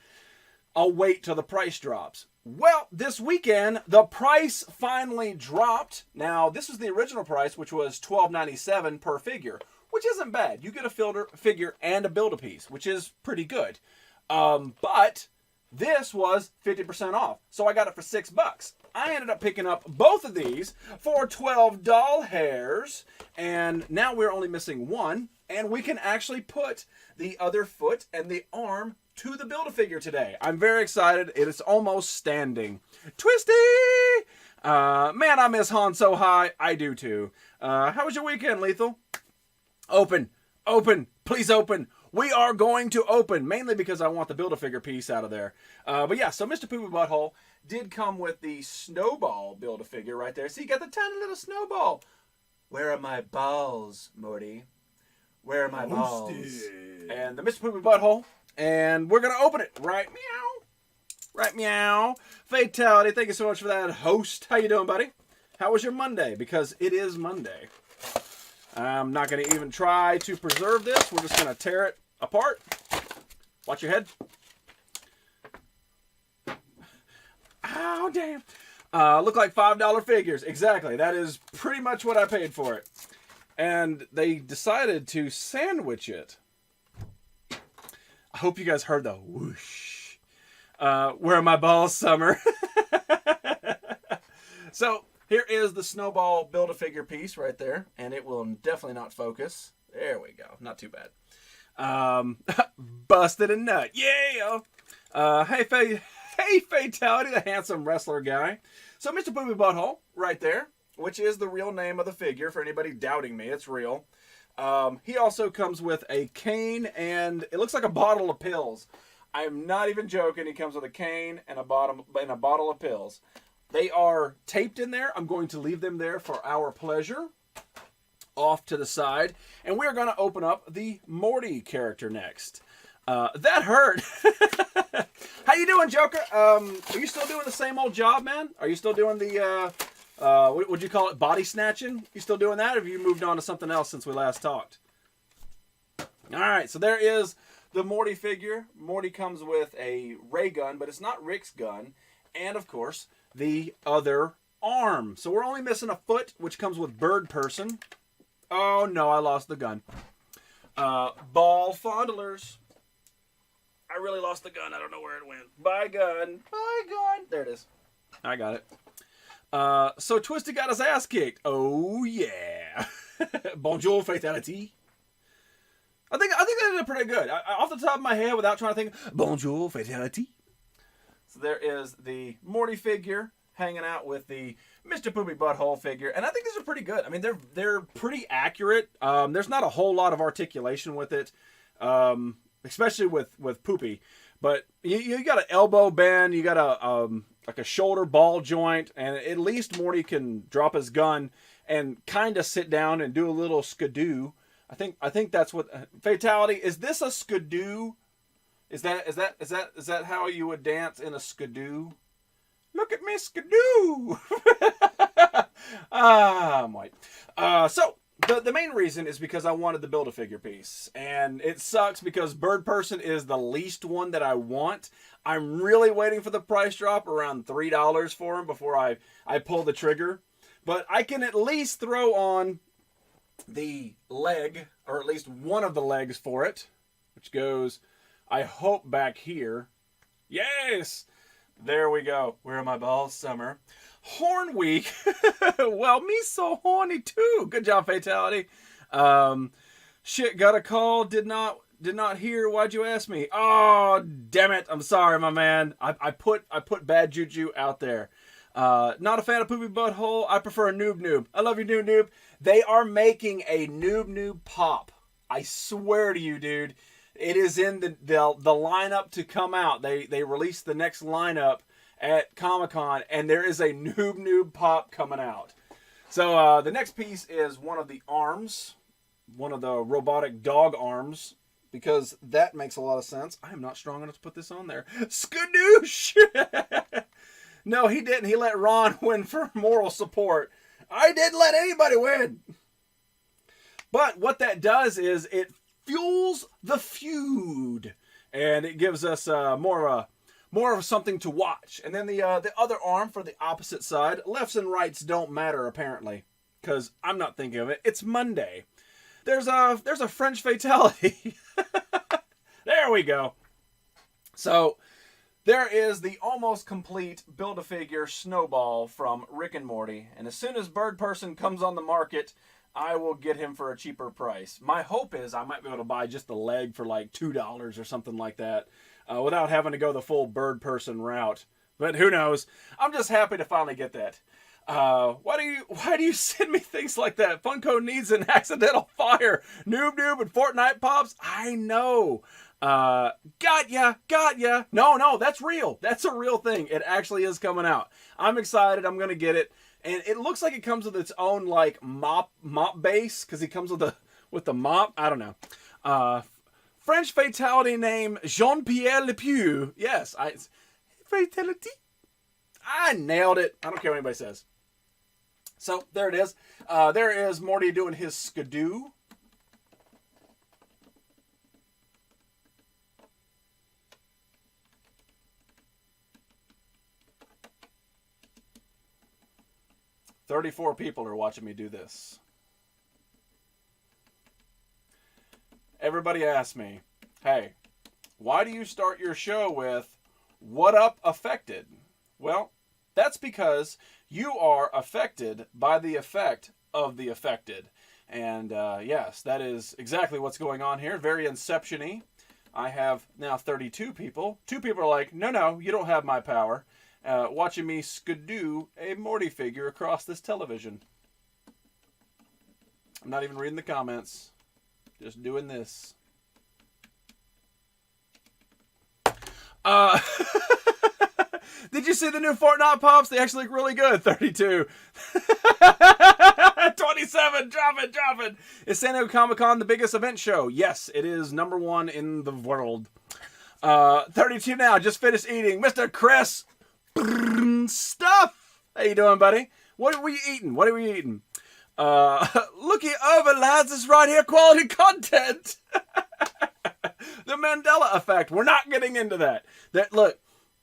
I'll wait till the price drops. Well, this weekend, the price finally dropped. Now, this was the original price, which was $12.97 per figure, which isn't bad. You get a figure and a Build-A-Piece, which is pretty good. But this was 50% off, so I got it for $6. I ended up picking up both of these for 12 doll hairs, and now we're only missing one, and we can actually put the other foot and the arm to the Build-A-Figure today. I'm very excited. It is almost standing. Twisty! Man, I miss Han so high. I do too. How was your weekend, Lethal? Open. Open. Please open. We are going to open, mainly because I want the Build-A-Figure piece out of there. But yeah, so Mr. Poopy Butthole did come with the Snowball Build-A-Figure right there. See, you got the tiny little snowball. Where are my balls, Morty? Where are my balls? And the Mr. Poopy Butthole. And we're going to open it. Right meow. Right meow. Fatality, thank you so much for that, host. How you doing, buddy? How was your Monday? Because it is Monday. I'm not going to even try to preserve this. We're just going to tear it apart. Watch your head. Oh, damn. Look like $5 figures. Exactly. That is pretty much what I paid for it. And they decided to sandwich it. I hope you guys heard the whoosh. Where are my balls, Summer? So, here is the Snowball Build-A-Figure piece right there. And it will definitely not focus. There we go. Not too bad. Busted a nut. Yeah! Hey, Fatality, the handsome wrestler guy. So, Mr. Poopy Butthole, right there, which is the real name of the figure. For anybody doubting me, it's real. He also comes with a cane, and it looks like a bottle of pills. I am not even joking. He comes with a cane and a bottle of pills. They are taped in there. I'm going to leave them there for our pleasure. Off to the side. And we're going to open up the Morty character next. That hurt. How you doing, Joker? Are you still doing the same old job, man? Are you still doing the, what would you call it, body snatching? You still doing that, or have you moved on to something else since we last talked? All right, so there is the Morty figure. Morty comes with a ray gun, but it's not Rick's gun. And, of course, the other arm. So we're only missing a foot, which comes with Bird Person. Oh, no, I lost the gun. Ball fondlers. I really lost the gun. I don't know where it went. Bye, gun. Bye, gun. There it is. I got it. So Twisty got his ass kicked. Oh, yeah. Bonjour, Fatality. I think they did pretty good. Off the top of my head, without trying to think, Bonjour, Fatality. So there is the Morty figure hanging out with the Mr. Poopy Butthole figure. And I think these are pretty good. I mean, they're pretty accurate. There's not a whole lot of articulation with it. Especially with Poopy, but you got an elbow bend, you got a like a shoulder ball joint, and at least Morty can drop his gun and kind of sit down and do a little skidoo. I think that's what Fatality is. This a skidoo? Is that how you would dance in a skidoo? Look at me skidoo. I'm white. So. The main reason is because I wanted the Build-A-Figure piece. And it sucks because Bird Person is the least one that I want. I'm really waiting for the price drop around $3 for him before I pull the trigger. But I can at least throw on the leg, or at least one of the legs for it. Which goes, I hope, back here. Yes! There we go. Where are my balls, Summer? Horn Week. Well, me so horny too. Good job, Fatality. Shit, got a call. Did not hear. Why'd you ask me? Oh, damn it. I'm sorry, my man. I put bad juju out there. Not a fan of Poopy Butthole. I prefer a Noob Noob. I love you, Noob Noob. They are making a Noob Noob Pop. I swear to you, dude, it is in the lineup to come out. They released the next lineup at Comic-Con, and there is a Noob Pop coming out. So the next piece is one of the arms, one of the robotic dog arms, because that makes a lot of sense. I am not strong enough to put this on there. Skadoosh! No, he didn't. He let Ron win for moral support. I didn't let anybody win. But what that does is it fuels the feud, and it gives us more of something to watch. And then the other arm for the opposite side. Lefts and rights don't matter apparently, because I'm not thinking of it. It's Monday. There's a French fatality. There we go. So there is the almost complete Build-A-Figure Snowball from Rick and Morty, and as soon as Bird Person comes on the market, I will get him for a cheaper price. My hope is I might be able to buy just the leg for like $2 or something like that, without having to go the full Bird Person route. But who knows? I'm just happy to finally get that. Why do you send me things like that? Funko needs an accidental fire. Noob and Fortnite Pops. I know. Got ya. No, that's real. That's a real thing. It actually is coming out. I'm excited. I'm gonna get it. And it looks like it comes with its own like mop base, because he comes with the mop. I don't know. French fatality name Jean-Pierre Lepew. Yes, fatality. I nailed it. I don't care what anybody says. So there it is. There is Morty doing his skidoo. "34 people are watching me do this." Everybody asks me, hey, why do you start your show with, "What up, affected?" Well, that's because you are affected by the effect of the affected. And yes, that is exactly what's going on here. Very Inception-y. I have now 32 people. 2 people are like, no, you don't have my power. Watching me skidoo a Morty figure across this television. I'm not even reading the comments. Just doing this. Did you see the new Fortnite Pops? They actually look really good. 32. 27. Drop it. Is San Diego Comic-Con the biggest event show? Yes, it is #1 in the world. 32 now. Just finished eating. Mr. Chris Stuff. How you doing, buddy? What are we eating? Looky over, lads. This right here, quality content. The Mandela effect. We're not getting into that. Look,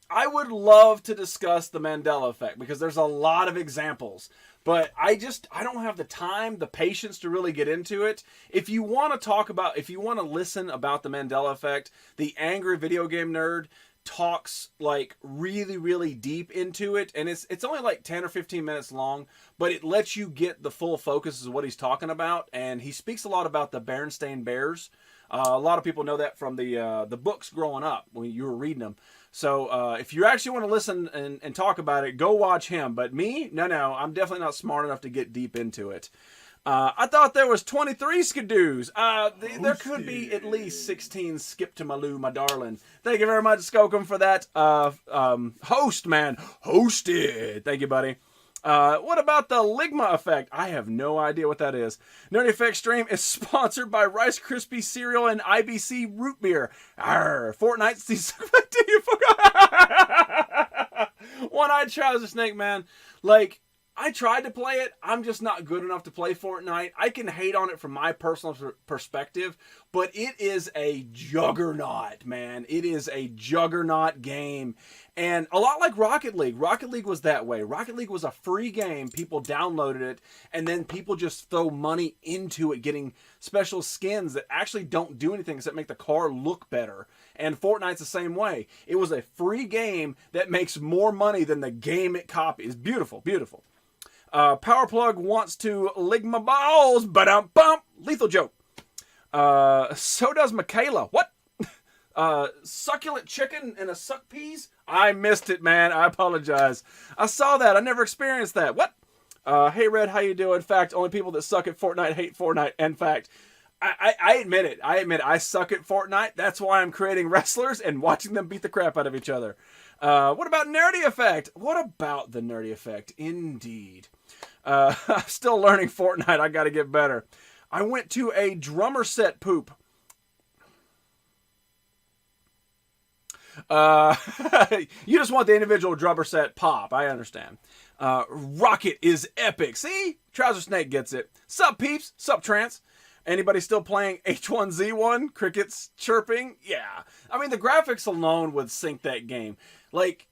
I would love to discuss the Mandela effect because there's a lot of examples, but I don't have the time, the patience to really get into it. If you want to listen about the Mandela effect, the Angry Video Game Nerd talks like really, really deep into it, and it's only like 10 or 15 minutes long, but it lets you get the full focus of what he's talking about, and he speaks a lot about the Berenstain Bears. A lot of people know that from the books growing up when you were reading them. So if you actually want to listen and talk about it, go watch him. But me, no, I'm definitely not smart enough to get deep into it. I thought there was 23 skidoos. There could be at least 16 skip to Maloo, my darling. Thank you very much, Skokum, for that. Host, man. Hosted. Thank you, buddy. What about the Ligma effect? I have no idea what that is. Nerdy Effect Stream is sponsored by Rice Krispie cereal and IBC root beer. Arr, Fortnite season. One-eyed trouser snake, man. Like, I tried to play it. I'm just not good enough to play Fortnite. I can hate on it from my personal perspective, but it is a juggernaut, man. It is a juggernaut game. And a lot like Rocket League. Rocket League was that way. Rocket League was a free game. People downloaded it, and then people just throw money into it, getting special skins that actually don't do anything except make the car look better. And Fortnite's the same way. It was a free game that makes more money than the game it copies. Beautiful, beautiful. Powerplug wants to lick my balls, but lethal joke. So does Michaela. What? Succulent chicken and a suck peas? I missed it, man. I apologize. I saw that. I never experienced that. What? Hey, Red, how you doing? In fact, only people that suck at Fortnite hate Fortnite. In fact, I admit it. I suck at Fortnite. That's why I'm creating wrestlers and watching them beat the crap out of each other. What about Nerdy Effect? What about the Nerdy Effect? Indeed. I'm still learning Fortnite. I got to get better. I went to a drummer set poop. You just want the individual drummer set pop. I understand. Rocket is epic. See? Trouser Snake gets it. Sup, peeps? Sup, trance? Anybody still playing H1Z1? Crickets chirping? Yeah. I mean, the graphics alone would sink that game. Like,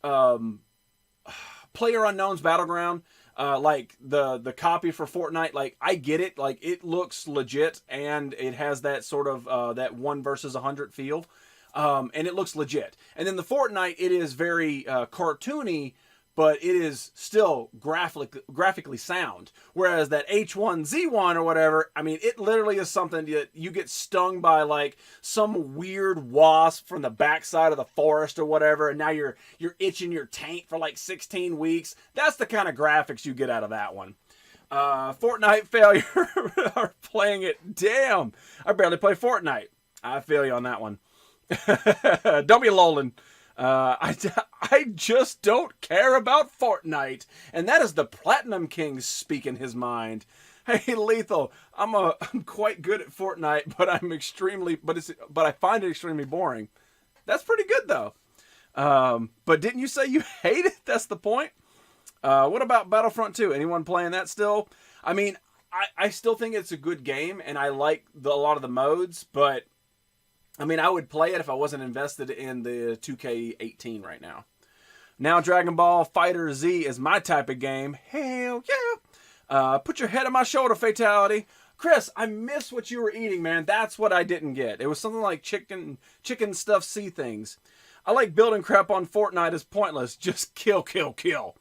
PlayerUnknown's Battleground, like the copy for Fortnite, like, I get it. Like, it looks legit, and it has that sort of, that 1 versus 100 feel. And it looks legit. And then the Fortnite, it is very cartoony, but it is still graphically sound. Whereas that H1Z1 or whatever, I mean, it literally is something that you get stung by, like some weird wasp from the backside of the forest or whatever, and now you're itching your taint for like 16 weeks. That's the kind of graphics you get out of that one. Fortnite failure. Are playing it. Damn, I barely play Fortnite. I feel you on that one. Don't be lolling. I just don't care about Fortnite, and that is the Platinum King speaking his mind. Hey, Lethal, I'm quite good at Fortnite, but but I find it extremely boring. That's pretty good though. But didn't you say you hate it? That's the point. What about Battlefront 2? Anyone playing that still? I mean, I still think it's a good game, and I like a lot of the modes, but I mean, I would play it if I wasn't invested in the 2K18 right now. Now Dragon Ball Fighter Z is my type of game. Hell yeah. Put your head on my shoulder, Fatality. Chris, I miss what you were eating, man. That's what I didn't get. It was something like chicken stuffed sea things. I like building crap on Fortnite is pointless. Just kill, kill, kill.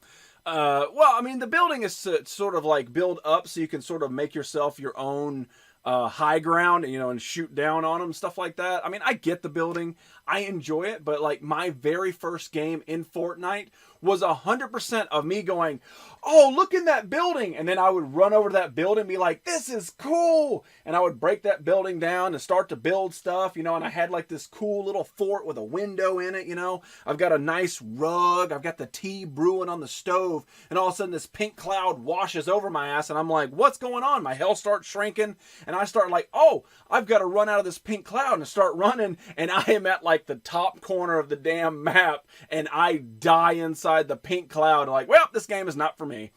Well, I mean, the building is sort of like build up so you can sort of make yourself your own high ground, you know, and shoot down on them, stuff like that. I mean, I get the building. I enjoy it, but like my very first game in Fortnite was 100% of me going, oh, look in that building. And then I would run over to that building and be like, this is cool. And I would break that building down and start to build stuff, you know, and I had like this cool little fort with a window in it, you know. I've got a nice rug. I've got the tea brewing on the stove. And all of a sudden this pink cloud washes over my ass. And I'm like, what's going on? My health starts shrinking. And I start like, oh, I've got to run out of this pink cloud and start running. And I am at like the top corner of the damn map. And I die inside the pink cloud. Like, well, this game is not for me.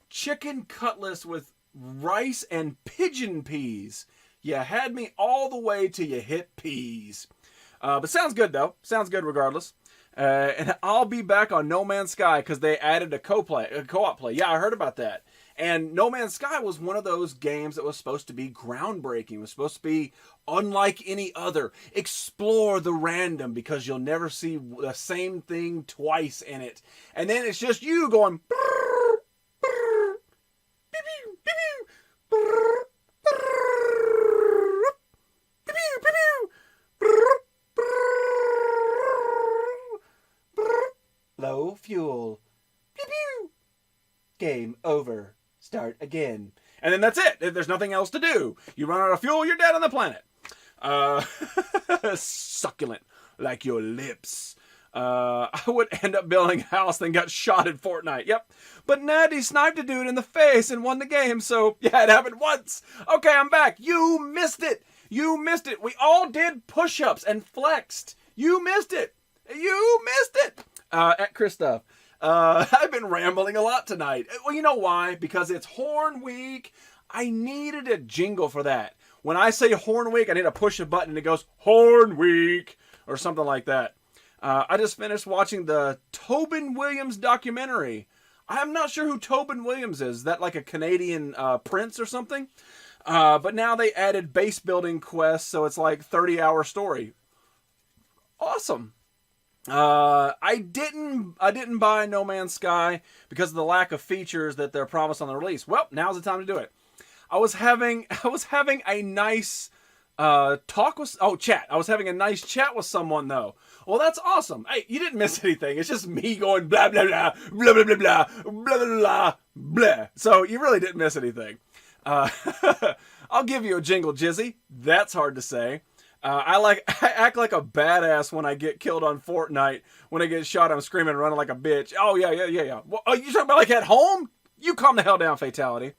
Chicken cutlets with rice and pigeon peas. You had me all the way till you hit peas. But sounds good though. Sounds good regardless. And I'll be back on No Man's Sky because they added a co-op play. Yeah, I heard about that. And No Man's Sky was one of those games that was supposed to be groundbreaking. It was supposed to be unlike any other. Explore the random because you'll never see the same thing twice in it. And then it's just you going... brrr, brrr, pew, pew, pew, pew, brrr, brrr, pew, pew, pew, brrr, brrr, brrr. Low fuel. Pew, pew. Game over. Start again. And then that's it. There's nothing else to do. You run out of fuel, you're dead on the planet. Succulent like your lips. I would end up building a house, then got shot in Fortnite. Yep. But Natty sniped a dude in the face and won the game, so yeah, it happened once. Okay, I'm back. You missed it. You missed it. We all did push-ups and flexed. You missed it. You missed it. At Chris Stuff. I've been rambling a lot tonight. Well, you know why? Because it's Horn Week. I needed a jingle for that. When I say Horn Week, I need to push a button and it goes, Horn Week, or something like that. I just finished watching the Tobin Williams documentary. I'm not sure who Tobin Williams is. Is that like a Canadian prince or something? But now they added base building quests, so it's like 30-hour story. Awesome. I didn't buy No Man's Sky because of the lack of features that they're promised on the release. Well, now's the time to do it. I was having a nice chat. I was having a nice chat with someone though. Well, that's awesome. Hey, you didn't miss anything. It's just me going blah blah blah blah blah blah blah blah blah blah. So you really didn't miss anything. I'll give you a jingle, Jizzy. That's hard to say. I act like a badass when I get killed on Fortnite. When I get shot, I'm screaming and running like a bitch. Oh, yeah. Well, you talking about like at home? You calm the hell down, Fatality.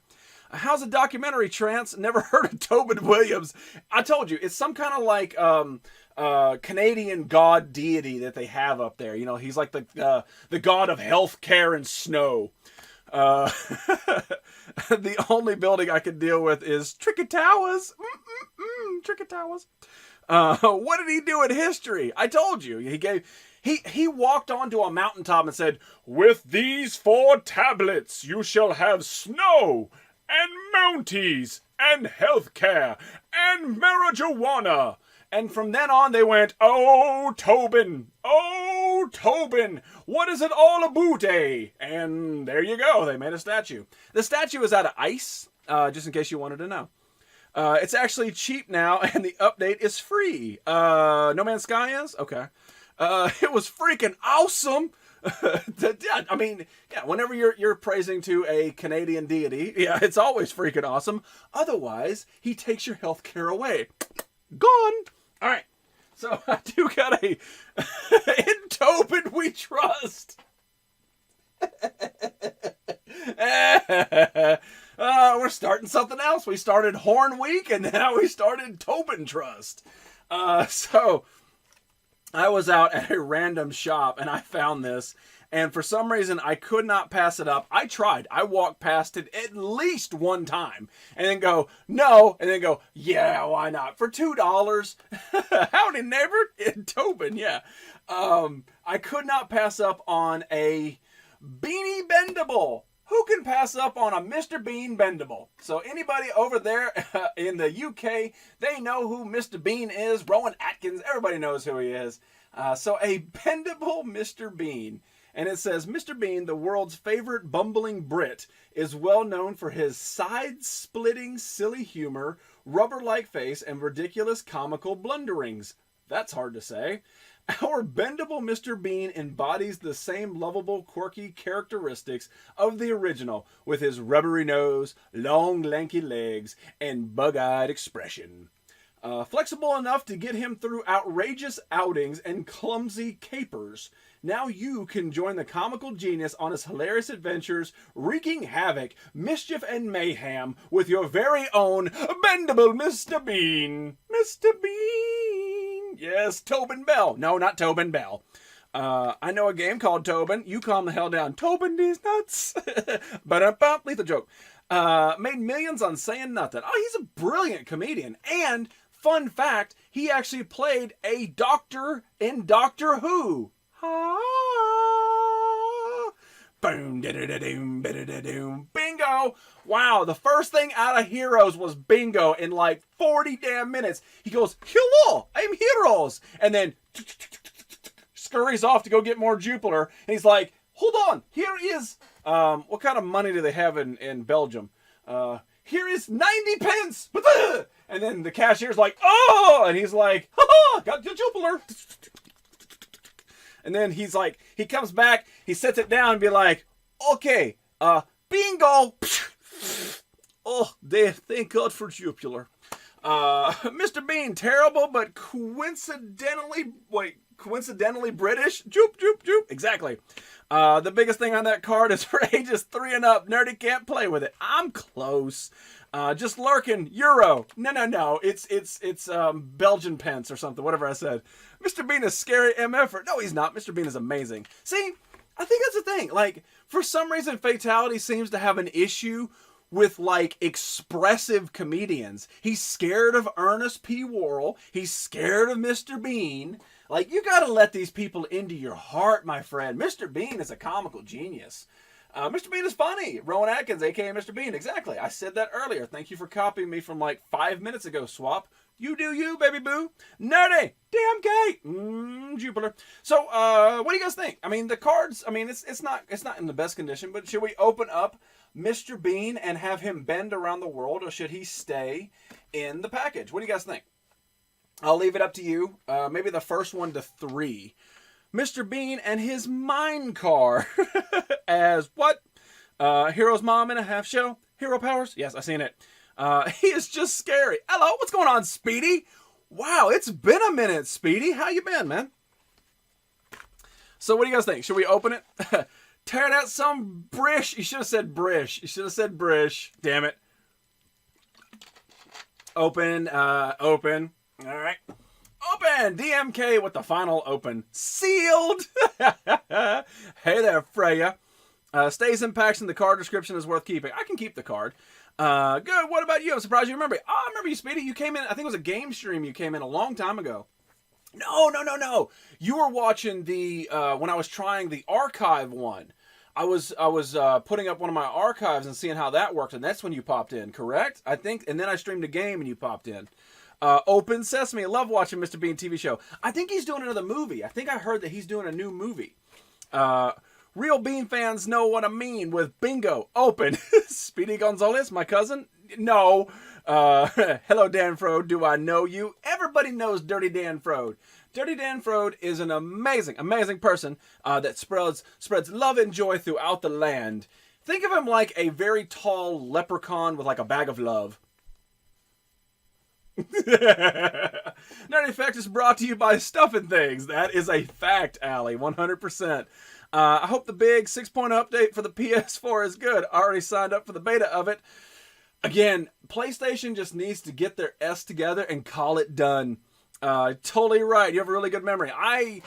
How's a documentary, Trance? Never heard of Tobin Williams. I told you, it's some kind of like Canadian god deity that they have up there. You know, he's like the god of healthcare and snow. The only building I can deal with is Tricketowers. Tricketowers. What did he do in history? I told you. He walked onto a mountaintop and said, "With these 4 tablets you shall have snow and mounties and healthcare and marijuana." And from then on they went, "Oh, Tobin, what is it all about, eh?" And there you go. They made a statue. The statue is out of ice, just in case you wanted to know. It's actually cheap now, and the update is free. No Man's Sky is? Okay. It was freaking awesome. I mean, yeah, whenever you're praising to a Canadian deity, yeah, it's always freaking awesome. Otherwise, he takes your health care away. Gone. All right. So I do got a "In Tobin We Trust." We're starting something else. We started Horn Week, and now we started Tobin Trust. So I was out at a random shop, and I found this. And for some reason, I could not pass it up. I tried. I walked past it at least one time. And then go, no. And then go, yeah, why not? For $2. Howdy, neighbor. In Tobin, yeah. I could not pass up on a Beanie Bendable. Who can pass up on a Mr. Bean Bendable? So anybody over there in the UK, they know who Mr. Bean is. Rowan Atkins, everybody knows who he is. So a bendable Mr. Bean. And it says, "Mr. Bean, the world's favorite bumbling Brit, is well known for his side-splitting silly humor, rubber-like face, and ridiculous comical blunderings." That's hard to say. Our bendable Mr. Bean embodies the same lovable, quirky characteristics of the original, with his rubbery nose, long, lanky legs, and bug-eyed expression. Flexible enough to get him through outrageous outings and clumsy capers. Now you can join the comical genius on his hilarious adventures, wreaking havoc, mischief, and mayhem with your very own bendable Mr. Bean. Mr. Bean. Yes, Tobin Bell. No, not Tobin Bell. I know a game called Tobin. You calm the hell down. Tobin these nuts. Ba-da-bum. Lethal joke. Made millions on saying nothing. Oh, he's a brilliant comedian. And, fun fact, he actually played a doctor in Doctor Who. Boom, da-da-da-doom, ba-da-da-doom. Bingo! Wow, the first thing out of Heroes was bingo in like 40 damn minutes. He goes, "Hello, I'm Heroes," and then scurries off to go get more Jupiter. And he's like, "Hold on, here is what kind of money do they have in Belgium? Here is 90 pence." And then the cashier's like, "Oh," and he's like, "Ha, got your Jupiter." And then he's like, he comes back, he sets it down and be like, "Okay, bingo." Oh, thank God for Jupiter. Mr. Bean, terrible, but coincidentally British. Joop. Exactly. The biggest thing on that card is for ages 3 and up. Nerdy can't play with it. I'm close. Just lurking. Euro. No. It's Belgian pence or something. Whatever I said. Mr. Bean is scary MF. No, he's not. Mr. Bean is amazing. See, I think that's the thing. Like, for some reason, Fatality seems to have an issue with, like, expressive comedians. He's scared of Ernest P. Worrell. He's scared of Mr. Bean. Like, you gotta let these people into your heart, my friend. Mr. Bean is a comical genius. Mr. Bean is funny. Rowan Atkins, a.k.a. Mr. Bean. Exactly. I said that earlier. Thank you for copying me from like 5 minutes ago, Swap. You do you, baby boo. Nerdy. Damn gay. Jupiter. So, what do you guys think? I mean, the cards, I mean, it's not in the best condition, but should we open up Mr. Bean and have him bend around the world, or should he stay in the package? What do you guys think? I'll leave it up to you. Maybe the first one to 3. Mr. Bean and his mine car as what? Hero's mom in a half shell? Hero powers? Yes, I seen it. He is just scary. Hello, what's going on, Speedy? Wow, it's been a minute, Speedy. How you been, man? So what do you guys think? Should we open it? Tear out some brish. You should have said brish. You should have said brish. Damn it. Open. Open. All right. Open. DMK with the final open. Sealed. Hey there, Freya. Stays in packs and the card description is worth keeping. I can keep the card. Good. What about you? I'm surprised you remember it. Oh, I remember you, Speedy. You came in, I think it was a game stream you came in a long time ago. No. You were watching the, when I was trying the archive one. I was putting up one of my archives and seeing how that worked, and that's when you popped in, correct? I think, and then I streamed a game and you popped in. Open Sesame. I love watching Mr. Bean TV show. I think he's doing another movie. I think I heard that he's doing a new movie. Real Bean fans know what I mean with bingo. Open. Speedy Gonzalez, my cousin? No. Hello, Dan Frode. Do I know you? Everybody knows Dirty Dan Frode. Dirty Dan Frode is an amazing person that spreads love and joy throughout the land. Think of him like a very tall leprechaun with like a bag of love. Nerdy Fact is brought to you by Stuffing Things. That is a fact, Allie. 100%. I hope the big 6.0 update for the PS4 is good. I already signed up for the beta of it. Again, PlayStation just needs to get their S together and call it done. Totally right. You have a really good memory. I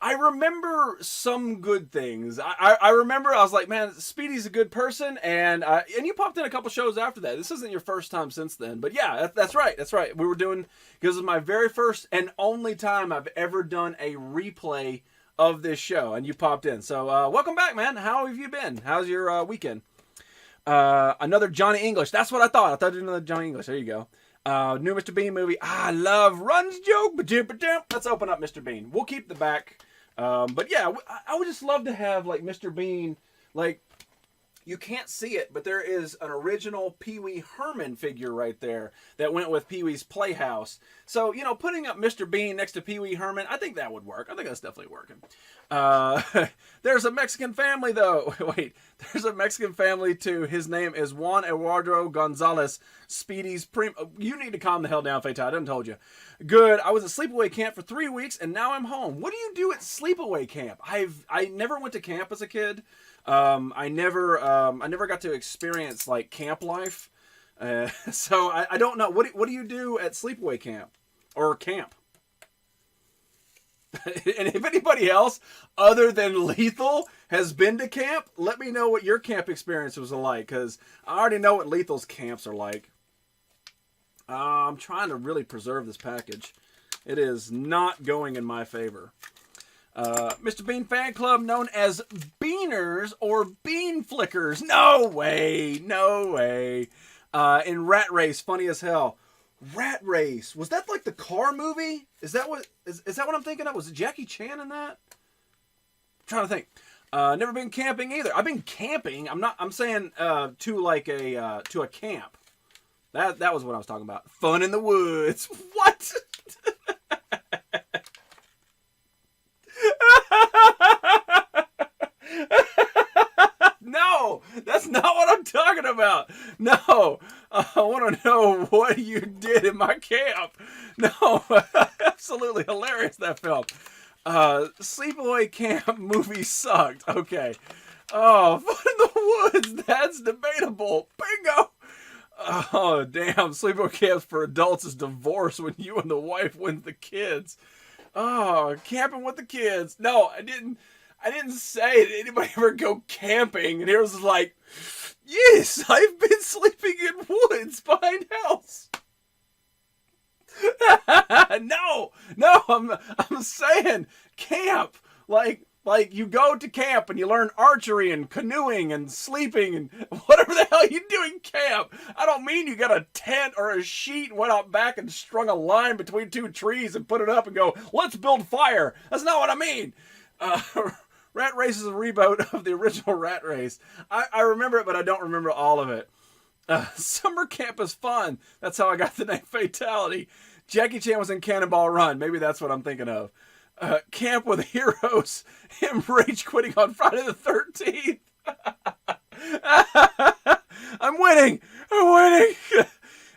remember some good things. I remember I was like, man, Speedy's a good person, and you popped in a couple shows after that. This isn't your first time since then, but yeah, that's right. That's right. We were doing, because it was my very first and only time I've ever done a replay of this show, and you popped in. So welcome back, man. How have you been? How's your weekend? Another Johnny English. That's what I thought. I thought it was another Johnny English. There you go. New Mr. Bean movie. I love Run's joke. Let's open up Mr. Bean. We'll keep the back. But yeah, I would just love to have like Mr. Bean, like, you can't see it, but there is an original Pee Wee Herman figure right there that went with Pee Wee's Playhouse. So, you know, putting up Mr. Bean next to Pee Wee Herman, I think that would work. I think that's definitely working. There's a Mexican family, though. Wait, there's a Mexican family, too. His name is Juan Eduardo Gonzalez, Speedy's You need to calm the hell down, Fatai. I done told you. Good. I was at sleepaway camp for 3 weeks, and now I'm home. What do you do at sleepaway camp? I never went to camp as a kid. I never got to experience like camp life, so I don't know. What do you do at sleepaway camp or camp? And if anybody else other than Lethal has been to camp, let me know what your camp experience was like, because I already know what Lethal's camps are like. I'm trying to really preserve this package. It is not going in my favor. Mr. Bean fan club known as Beaners or Bean Flickers. No way. In Rat Race, funny as hell. Rat Race. Was that like the car movie? Is that what I'm thinking of? Was it Jackie Chan in that? I'm trying to think. Never been camping either. I've been camping. I'm saying to like a to a camp. That was what I was talking about. Fun in the woods. What? No, that's not what I'm talking about. No, I want to know what you did in my camp. No, absolutely hilarious, that film. Sleepaway Camp movie sucked. Okay. Oh, Fun in the Woods, that's debatable. Bingo. Oh, damn. Sleepaway Camps for adults is divorce when you and the wife win the kids. Oh, camping with the kids. No, I didn't say, did anybody ever go camping? And it was like, yes, I've been sleeping in woods behind house. No, I'm saying camp. Like you go to camp and you learn archery and canoeing and sleeping and whatever the hell you do in camp. I don't mean you got a tent or a sheet and went out back and strung a line between two trees and put it up and go, let's build fire. That's not what I mean. Rat Race is a reboot of the original Rat Race. I remember it, but I don't remember all of it. Summer camp is fun. That's how I got the name Fatality. Jackie Chan was in Cannonball Run. Maybe that's what I'm thinking of. Camp with Heroes. Him rage quitting on Friday the 13th. I'm winning.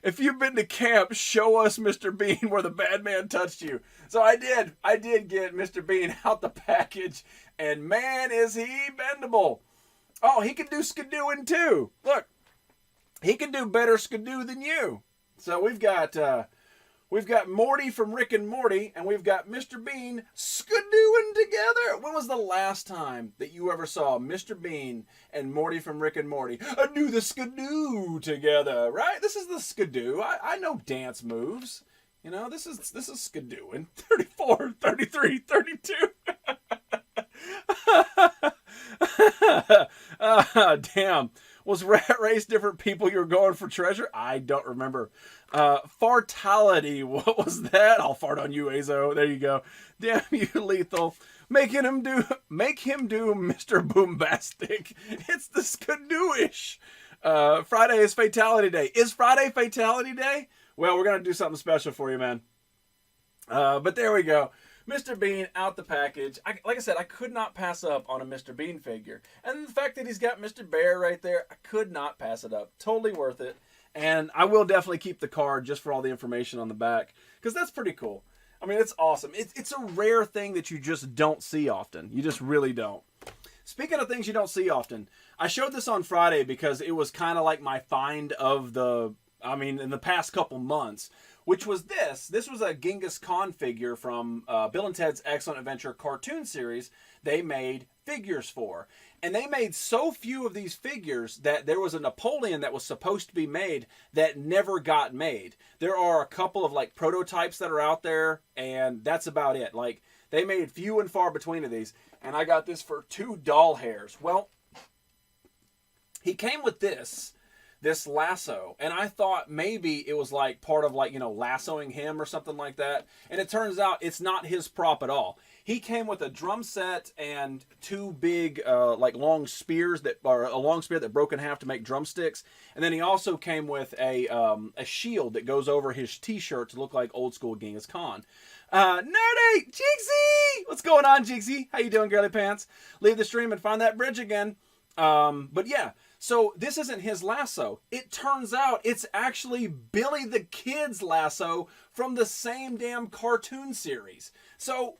if you've been to camp, show us Mr. Bean where the bad man touched you. So I did get Mr. Bean out the package, and man, is he bendable. Oh, he can do skidooing too. Look, he can do better skidoo than you. So we've got Morty from Rick and Morty, and we've got Mr. Bean skidooing together. When was the last time that you ever saw Mr. Bean and Morty from Rick and Morty do the skidoo together, right? This is the skidoo. I know dance moves. You know, this is skidooing. 34, 33, 32. Damn. Was Rat Race different people you were going for treasure? I don't remember. Fartality. What was that? I'll fart on you, Azo. There you go. Damn you, Lethal. Make him do Mr. Boombastic. It's the skidooish. Friday is Fatality Day. Is Friday Fatality Day? Well, we're going to do something special for you, man. But there we go. Mr. Bean out the package. Like I said, I could not pass up on a Mr. Bean figure. And the fact that he's got Mr. Bear right there, I could not pass it up. Totally worth it. And I will definitely keep the card just for all the information on the back, because that's pretty cool. I mean, it's awesome. It's a rare thing that you just don't see often. You just really don't. Speaking of things you don't see often, I showed this on Friday because it was kind of like my find of in the past couple months, which was this. This was a Genghis Khan figure from Bill and Ted's Excellent Adventure cartoon series they made figures for. And they made so few of these figures that there was a Napoleon that was supposed to be made that never got made. There are a couple of like prototypes that are out there, and that's about it. Like, they made few and far between of these. And I got this for $2 doll hairs. Well, he came with this lasso, and I thought maybe it was like part of like, lassoing him or something like that. And it turns out it's not his prop at all. He came with a drum set and two big like long spears a long spear that broke in half to make drumsticks. And then he also came with a shield that goes over his t-shirt to look like old school Genghis Khan. Nerdy! Jigsy! What's going on, Jigsy? How you doing, girly pants? Leave the stream and find that bridge again. But yeah, so this isn't his lasso. It turns out it's actually Billy the Kid's lasso from the same damn cartoon series. So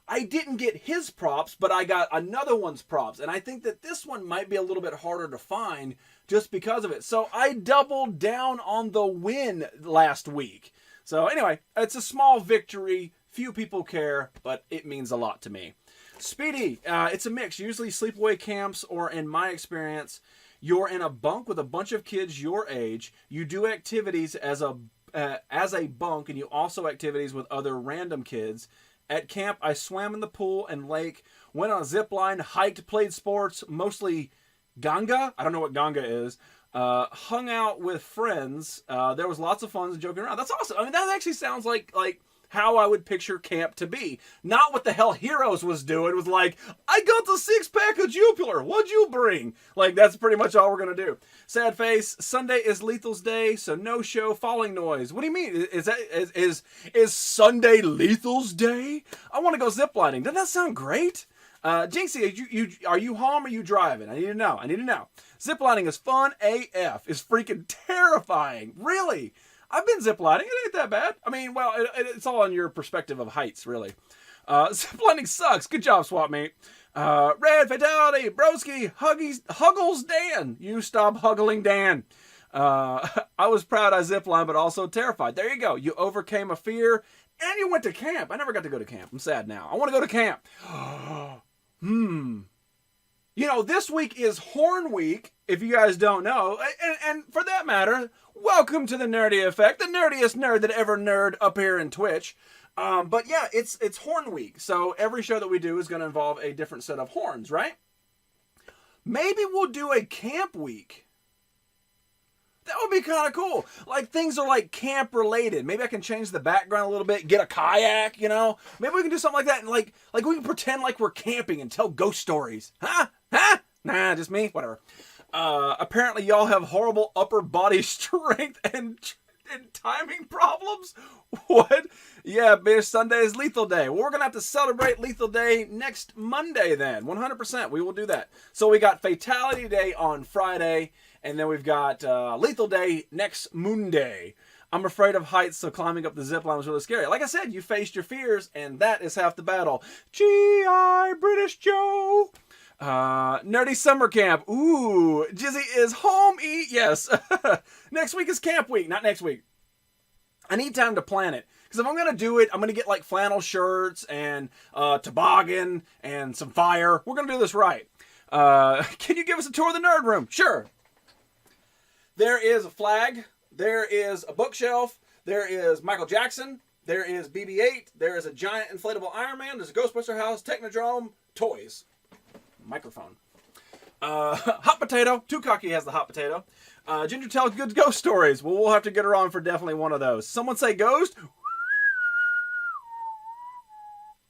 I didn't get his props, but I got another one's props. And I think that this one might be a little bit harder to find just because of it. So I doubled down on the win last week. So anyway, it's a small victory. Few people care, but it means a lot to me. Speedy, it's a mix. Usually sleepaway camps, or in my experience, you're in a bunk with a bunch of kids your age. You do activities as a bunk, and you also activities with other random kids. At camp, I swam in the pool and lake, went on a zip line, hiked, played sports, mostly Ganga. I don't know what Ganga is. Hung out with friends. There was lots of fun and joking around. That's awesome. I mean, that actually sounds like how I would picture camp to be. Not what the hell Heroes was doing. It was like, I got the 6-pack of Jupiler. What'd you bring? Like, that's pretty much all we're going to do. Sad face. Sunday is Lethal's day, so no show. Falling noise. What do you mean? Is Sunday Lethal's day? I want to go ziplining. Doesn't that sound great? Jinxie, are you home or are you driving? I need to know. Ziplining is fun AF. Is freaking terrifying. Really? I've been ziplining. It ain't that bad. I mean, well, it's all on your perspective of heights, really. Ziplining sucks. Good job, swap mate. Red Fatality, Broski, Huggles Dan. You stop huggling Dan. I was proud I ziplined, but also terrified. There you go. You overcame a fear, and you went to camp. I never got to go to camp. I'm sad now. I want to go to camp. This week is Horn Week, if you guys don't know. And for that matter, welcome to the Nerdy Effect, the nerdiest nerd that ever nerd up here in Twitch. But yeah, it's Horn Week. So every show that we do is going to involve a different set of horns, right? Maybe we'll do a camp week. That would be kind of cool. Like, things are like camp related. Maybe I can change the background a little bit, get a kayak, Maybe we can do something like that, and like we can pretend like we're camping and tell ghost stories. Huh? Nah, just me. Whatever. Apparently y'all have horrible upper body strength and timing problems. What? Yeah, Beer Sunday is Lethal Day. Well, we're going to have to celebrate Lethal Day next Monday then. 100%. We will do that. So we got Fatality Day on Friday, and then we've got Lethal Day next Monday. I'm afraid of heights, so climbing up the zip line was really scary. Like I said, you faced your fears, and that is half the battle. G.I. British Joe. Nerdy summer camp. Ooh, Jizzy is home eat. Yes. Next week is camp week. Not next week. I need time to plan it. Because if I'm going to do it, I'm going to get like flannel shirts and toboggan and some fire. We're going to do this right. Can you give us a tour of the nerd room? Sure. There is a flag. There is a bookshelf. There is Michael Jackson. There is BB-8. There is a giant inflatable Iron Man. There's a Ghostbuster house, Technodrome, toys. Microphone. Hot potato. Too Cocky has the hot potato. Ginger tells good ghost stories. Well, we'll have to get her on for definitely one of those. Someone say ghost.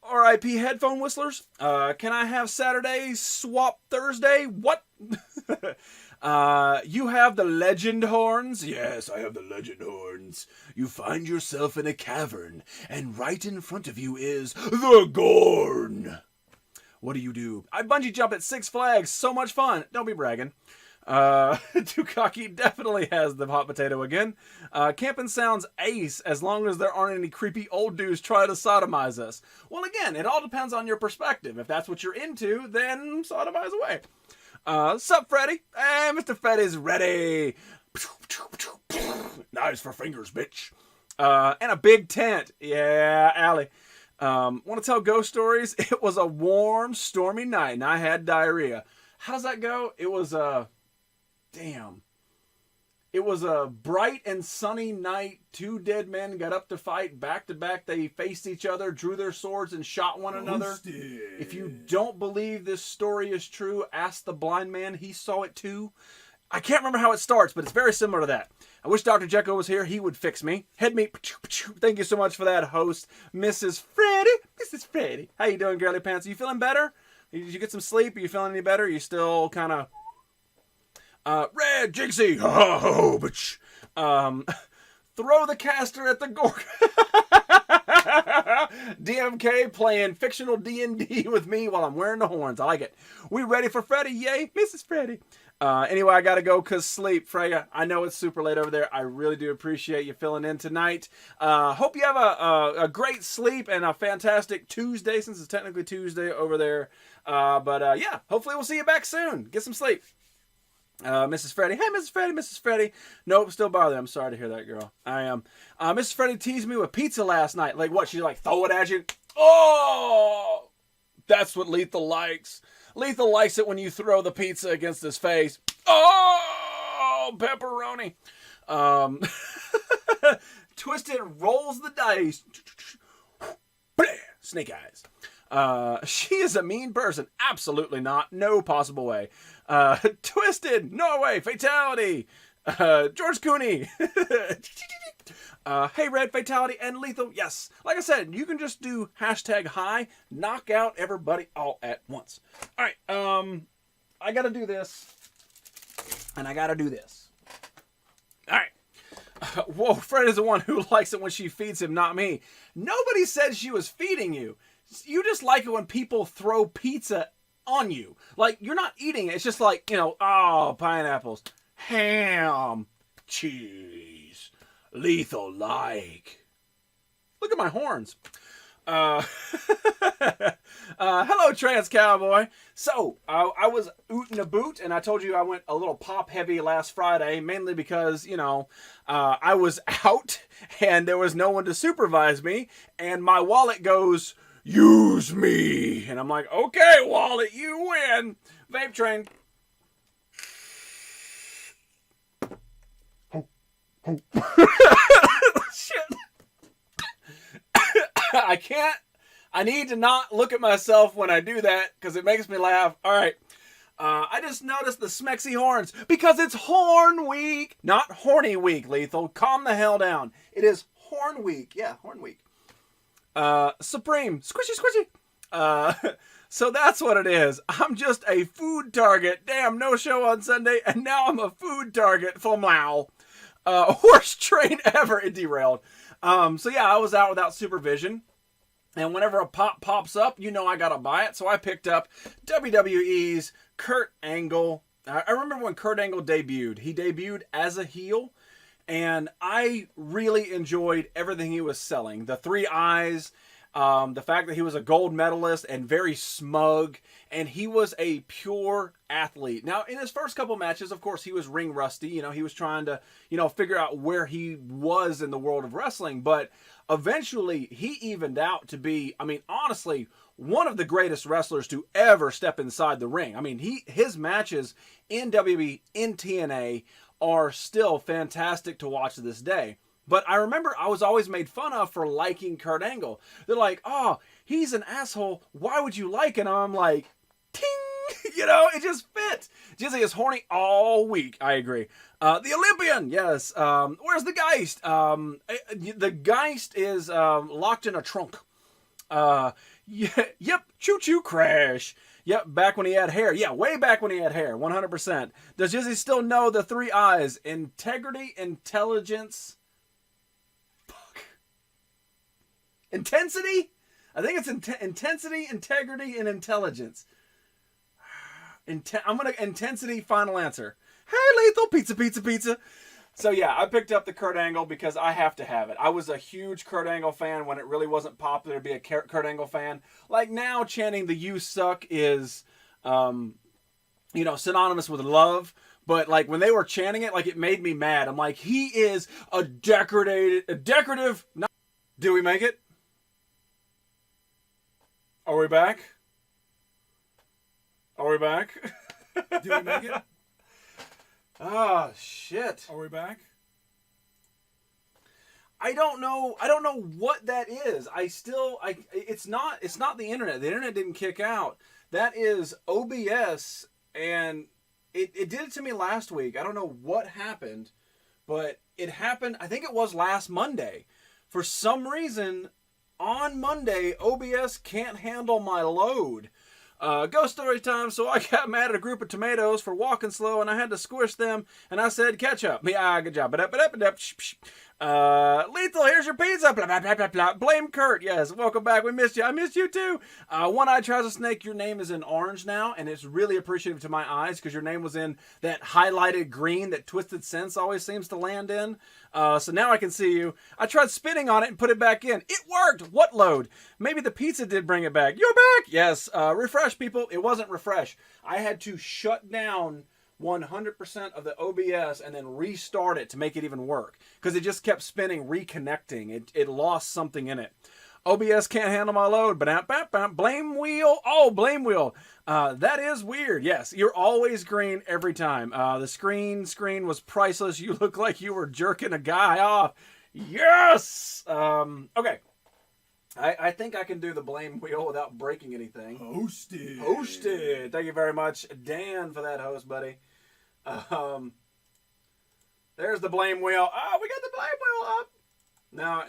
R.I.P. headphone whistlers. Can I have Saturday swap Thursday? What? You have the legend horns? Yes, I have the legend horns. You find yourself in a cavern, and right in front of you is the Gorn. What do? I bungee jump at Six Flags. So much fun. Don't be bragging. Too Cocky definitely has the hot potato again. Camping sounds ace as long as there aren't any creepy old dudes trying to sodomize us. Well, again, it all depends on your perspective. If that's what you're into, then sodomize away. Sup, Freddy? Hey, Mr. Freddy's ready. Knives for fingers, bitch. And a big tent. Yeah, Allie. Want to tell ghost stories? It was a warm, stormy night, and I had diarrhea. How does that go? It was It was a bright and sunny night. Two dead men got up to fight. Back to back, they faced each other, drew their swords, and shot one another. If you don't believe this story is true, ask the blind man. He saw it too. I can't remember how it starts, but it's very similar to that. I wish Dr. Jekyll was here. He would fix me. Head me. Thank you so much for that, host, Mrs. Freddy. Mrs. Freddy. How you doing, girly pants? Are you feeling better? Did you get some sleep? Are you feeling any better? Are you still kind of... Red Jinxie. Oh, bitch. Throw the caster at the Gorn. DMK playing fictional D&D with me while I'm wearing the horns. I like it. We ready for Freddy? Yay, Mrs. Freddy. Anyway, I got to go because sleep. Freya, I know it's super late over there. I really do appreciate you filling in tonight. Hope you have a great sleep and a fantastic Tuesday, since it's technically Tuesday over there. But yeah, hopefully we'll see you back soon. Get some sleep. Mrs. Freddy. Hey, Mrs. Freddy, Mrs. Freddy. Nope, still bothering. I'm sorry to hear that, girl. I am. Mrs. Freddy teased me with pizza last night. Like what? She like throw it at you? Oh! That's what Lethal likes. Lethal likes it when you throw the pizza against his face. Oh! Pepperoni. Twisted rolls the dice. Snake eyes. She is a mean person. Absolutely not. No possible way. Twisted. Norway. Fatality. George Cooney. Hey, Red, Fatality, and Lethal. Yes. Like I said, you can just do #high. Knock out everybody all at once. All right. I got to do this. And I got to do this. All right. Whoa, Fred is the one who likes it when she feeds him, not me. Nobody said she was feeding you. You just like it when people throw pizza on you. Like, you're not eating it. It's just like, you know, oh, pineapples, ham, cheese, Lethal like. Look at my horns. Hello, Trans Cowboy. So, I was ootin' a boot, and I told you I went a little pop heavy last Friday, mainly because, you know, I was out, and there was no one to supervise me, and my wallet goes... Use me. And I'm like, okay, wallet, you win. Vape train. Shit. I can't. I need to not look at myself when I do that because it makes me laugh. All right. I just noticed the smexy horns because it's Horn Week. Not Horny Week, Lethal. Calm the hell down. It is Horn Week. Yeah, Horn Week. Supreme, squishy. So that's what it is. I'm just a food target. Damn, no show on Sunday, and now I'm a food target for Mao. Worst train ever. It derailed. So yeah, I was out without supervision. And whenever a pop pops up, you know I gotta buy it. So I picked up WWE's Kurt Angle. I remember when Kurt Angle debuted. He debuted as a heel. And I really enjoyed everything he was selling. The 3 eyes, the fact that he was a gold medalist and very smug, and he was a pure athlete. Now, in his first couple matches, of course, he was ring rusty. You know, he was trying to, figure out where he was in the world of wrestling. But eventually, he evened out to be, honestly, one of the greatest wrestlers to ever step inside the ring. His matches in WWE, in TNA, are still fantastic to watch to this day. But I remember I was always made fun of for liking Kurt Angle. They're like, oh, he's an asshole. Why would you like him? And I'm like, ting! It just fits. Jizzy is horny all week. I agree. The Olympian, yes. Where's the Geist? The Geist is locked in a trunk. Yep, choo-choo crash. Yep, back when he had hair. Yeah, way back when he had hair, 100%. Does Jizzy still know the 3 eyes? Integrity, intelligence, intensity? I think it's intensity, integrity, and intelligence. I'm going to intensity, final answer. Hey, Lethal, pizza. So yeah, I picked up the Kurt Angle because I have to have it. I was a huge Kurt Angle fan when it really wasn't popular to be a Kurt Angle fan. Like now, chanting the "You suck" is, synonymous with love. But like when they were chanting it, like it made me mad. I'm like, he is a decorative. Do we make it? Are we back? Are we back?
Do we make it?
Oh, shit.
Are we back?
I don't know what that is. It's not the internet. The internet didn't kick out. That is OBS, and it did it to me last week. I don't know what happened, but it happened, I think it was last Monday. For some reason, on Monday, OBS can't handle my load. Ghost story time. So I got mad at a group of tomatoes for walking slow, and I had to squish them, and I said, catch up. Yeah, good job. Lethal, here's your pizza. Blah, blah, blah, blah, blah. Blame Kurt. Yes, welcome back. We missed you. I missed you too. One Eye Tries a Snake, your name is in orange now, and it's really appreciative to my eyes because your name was in that highlighted green that Twisted Sense always seems to land in. So now I can see you. I tried spinning on it and put it back in. It worked. What load? Maybe the pizza did bring it back. You're back. Yes. Refresh, people. It wasn't refresh. I had to shut down 100% of the OBS and then restart it to make it even work because it just kept spinning, reconnecting. It lost something in it. OBS can't handle my load. Blame wheel. Oh, blame wheel. That is weird. Yes, you're always green every time. The screen was priceless. You look like you were jerking a guy off. Yes. Okay. I think I can do the blame wheel without breaking anything. Hosted. Thank you very much, Dan, for that host, buddy. There's the blame wheel. Oh, we got the blame wheel up.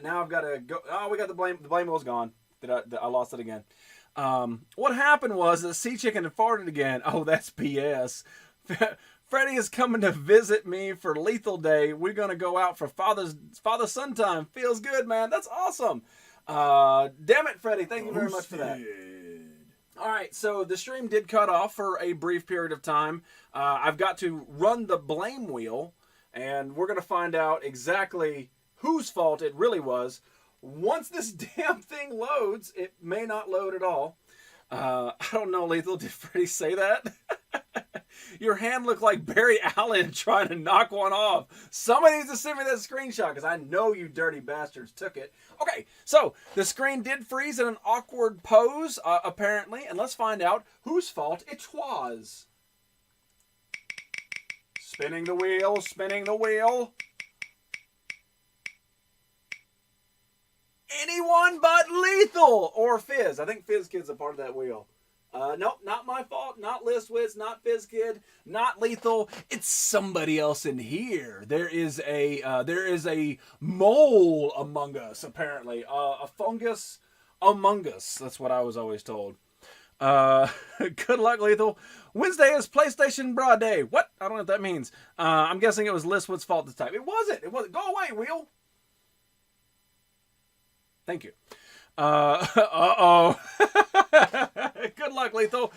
Now I've got to go. Oh, we got the blame. The blame wheel's gone. I lost it again. What happened was the sea chicken had farted again. Oh, that's BS. Freddie is coming to visit me for Lethal Day. We're gonna go out for father-son time. Feels good, man. That's awesome. Damn it, Freddie. Thank you very much for that. All right, so the stream did cut off for a brief period of time. I've got to run the blame wheel, and we're going to find out exactly whose fault it really was. Once this damn thing loads, it may not load at all. I don't know, Lethal. Did Freddie say that? Your hand looked like Barry Allen trying to knock one off. Somebody needs to send me that screenshot because I know you dirty bastards took it. Okay, so the screen did freeze in an awkward pose, apparently, and let's find out whose fault it was. Spinning the wheel, spinning the wheel. Anyone but Lethal or Fizz. I think Fizz Kid's a part of that wheel. Nope, not my fault. Not Listwitz, not Fizz Kid, not Lethal. It's somebody else in here. There is a mole among us, apparently. A fungus among us. That's what I was always told. Good luck, Lethal. Wednesday is PlayStation Bra Day. What? I don't know what that means. I'm guessing it was Listwitz's fault this time. It wasn't. It wasn't. Go away, Wheel. Thank you. Uh-oh. Good luck, Lethal.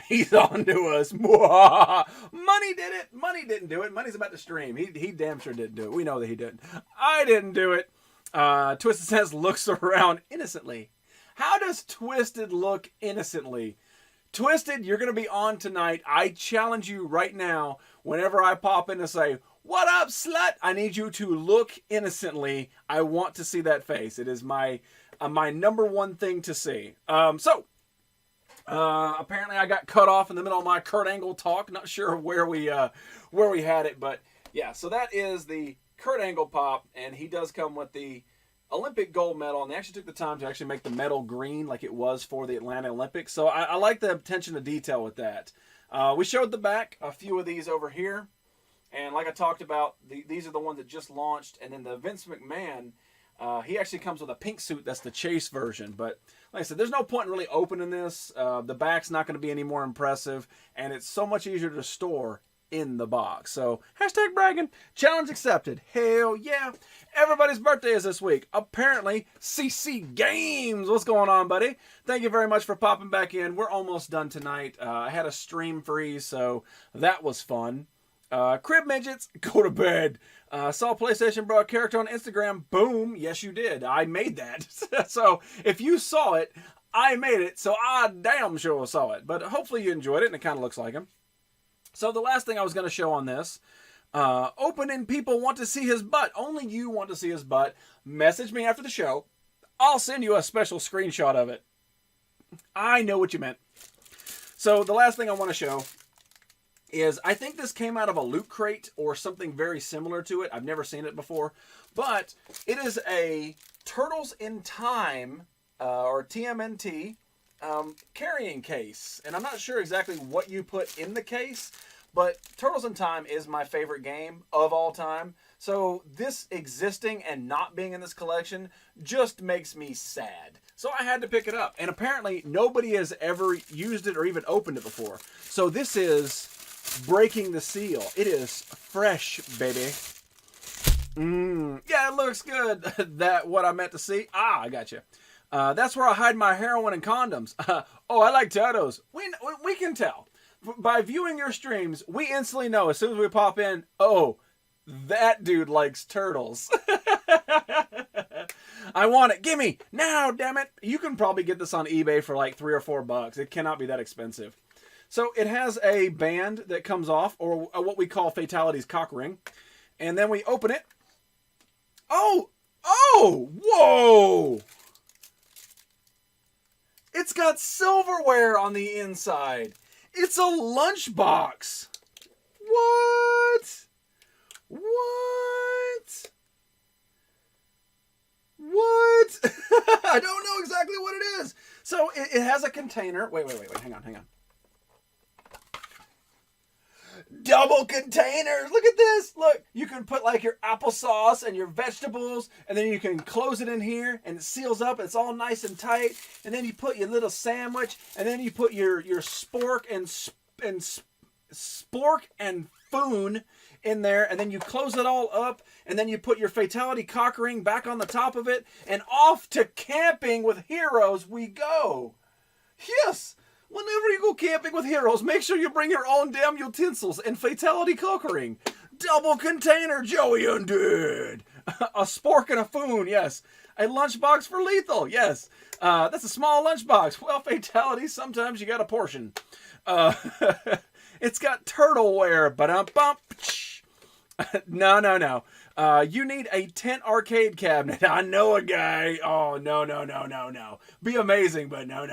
He's on to us. Money did it. Money didn't do it. Money's about to stream. He damn sure didn't do it. We know that he didn't. I didn't do it. Twisted says looks around innocently. How does Twisted look innocently? Twisted, you're going to be on tonight. I challenge you right now, whenever I pop in and say, "What up, slut?" I need you to look innocently. I want to see that face. It is my number one thing to see. Apparently I got cut off in the middle of my Kurt Angle talk. Not sure where we had it, but yeah. So that is the Kurt Angle pop, and he does come with the Olympic gold medal, and they actually took the time to actually make the medal green like it was for the Atlanta Olympics. So I like the attention to detail with that. We showed the back, a few of these over here, and like I talked about, these are the ones that just launched, and then the Vince McMahon, he actually comes with a pink suit. That's the Chase version, but like I said, there's no point in really opening this. The back's not going to be any more impressive, and it's so much easier to store in the box. So, hashtag bragging. Challenge accepted. Hell yeah. Everybody's birthday is this week. Apparently, CC Games. What's going on, buddy? Thank you very much for popping back in. We're almost done tonight. I had a stream freeze, so that was fun. Crib Midgets, go to bed. Saw PlayStation Bro character on Instagram. Boom. Yes, you did. I made that. So, if you saw it, I made it, so I damn sure saw it. But hopefully you enjoyed it, and it kind of looks like him. So the last thing I was going to show on this, opening people want to see his butt. Only you want to see his butt. Message me after the show. I'll send you a special screenshot of it. I know what you meant. So the last thing I want to show is, I think this came out of a Loot Crate or something very similar to it. I've never seen it before. But it is a Turtles in Time, or TMNT, carrying case. And I'm not sure exactly what you put in the case, but Turtles in Time is my favorite game of all time. So this existing and not being in this collection just makes me sad. So I had to pick it up. And apparently nobody has ever used it or even opened it before. So this is breaking the seal. It is fresh, baby. Yeah, it looks good. That what I meant to see. I got you. That's where I hide my heroin and condoms. Oh, I like turtles. We can tell. By viewing your streams, we instantly know as soon as we pop in, oh, that dude likes turtles. I want it. Gimme. Now, damn it. You can probably get this on eBay for like $3 or $4. It cannot be that expensive. So it has a band that comes off, or what we call Fatality's cock ring. And then we open it. Oh! Whoa! It's got silverware on the inside. It's a lunchbox. What? I don't know exactly what it is. So it has a container. Wait. Hang on. Double containers. Look at this. Look, you can put like your applesauce and your vegetables, and then you can close it in here, and it seals up. It's all nice and tight. And then you put your little sandwich, and then you put your spork and foon in there, and then you close it all up, and then you put your Fatality cock ring back on the top of it, and off to camping with heroes we go. Yes. Whenever you go camping with heroes, make sure you bring your own damn utensils and Fatality cock ring. Double container, Joey Undead. A spork and a foon, yes. A lunchbox for Lethal, yes. That's a small lunchbox. Well, Fatality, sometimes you got a portion. It's got turtleware. Ba-dum-bump. No. You need a tent arcade cabinet. I know a guy. Oh, no. Be amazing, but no.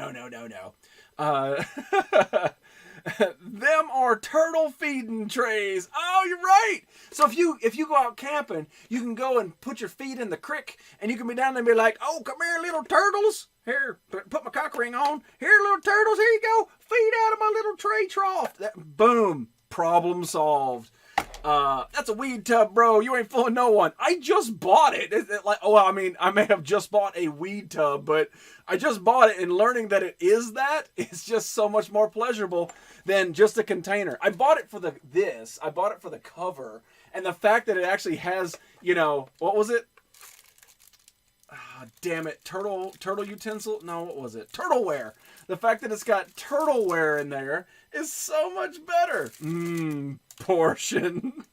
Them are turtle feeding trays. Oh, you're right. So if you go out camping, you can go and put your feet in the creek, and you can be down there and be like, oh, come here, little turtles. Here, put my cock ring on. Here, little turtles. Here you go. Feed out of my little tray trough. Boom. Problem solved. That's a weed tub, bro. You ain't fooling no one. I just bought it. I may have just bought a weed tub, but I just bought it, and learning that it is that is just so much more pleasurable than just a container. I bought it for I bought it for the cover, and the fact that it actually has, what was it? damn it, turtle utensil? No, what was it? Turtleware. The fact that it's got turtleware in there is so much better. Portion.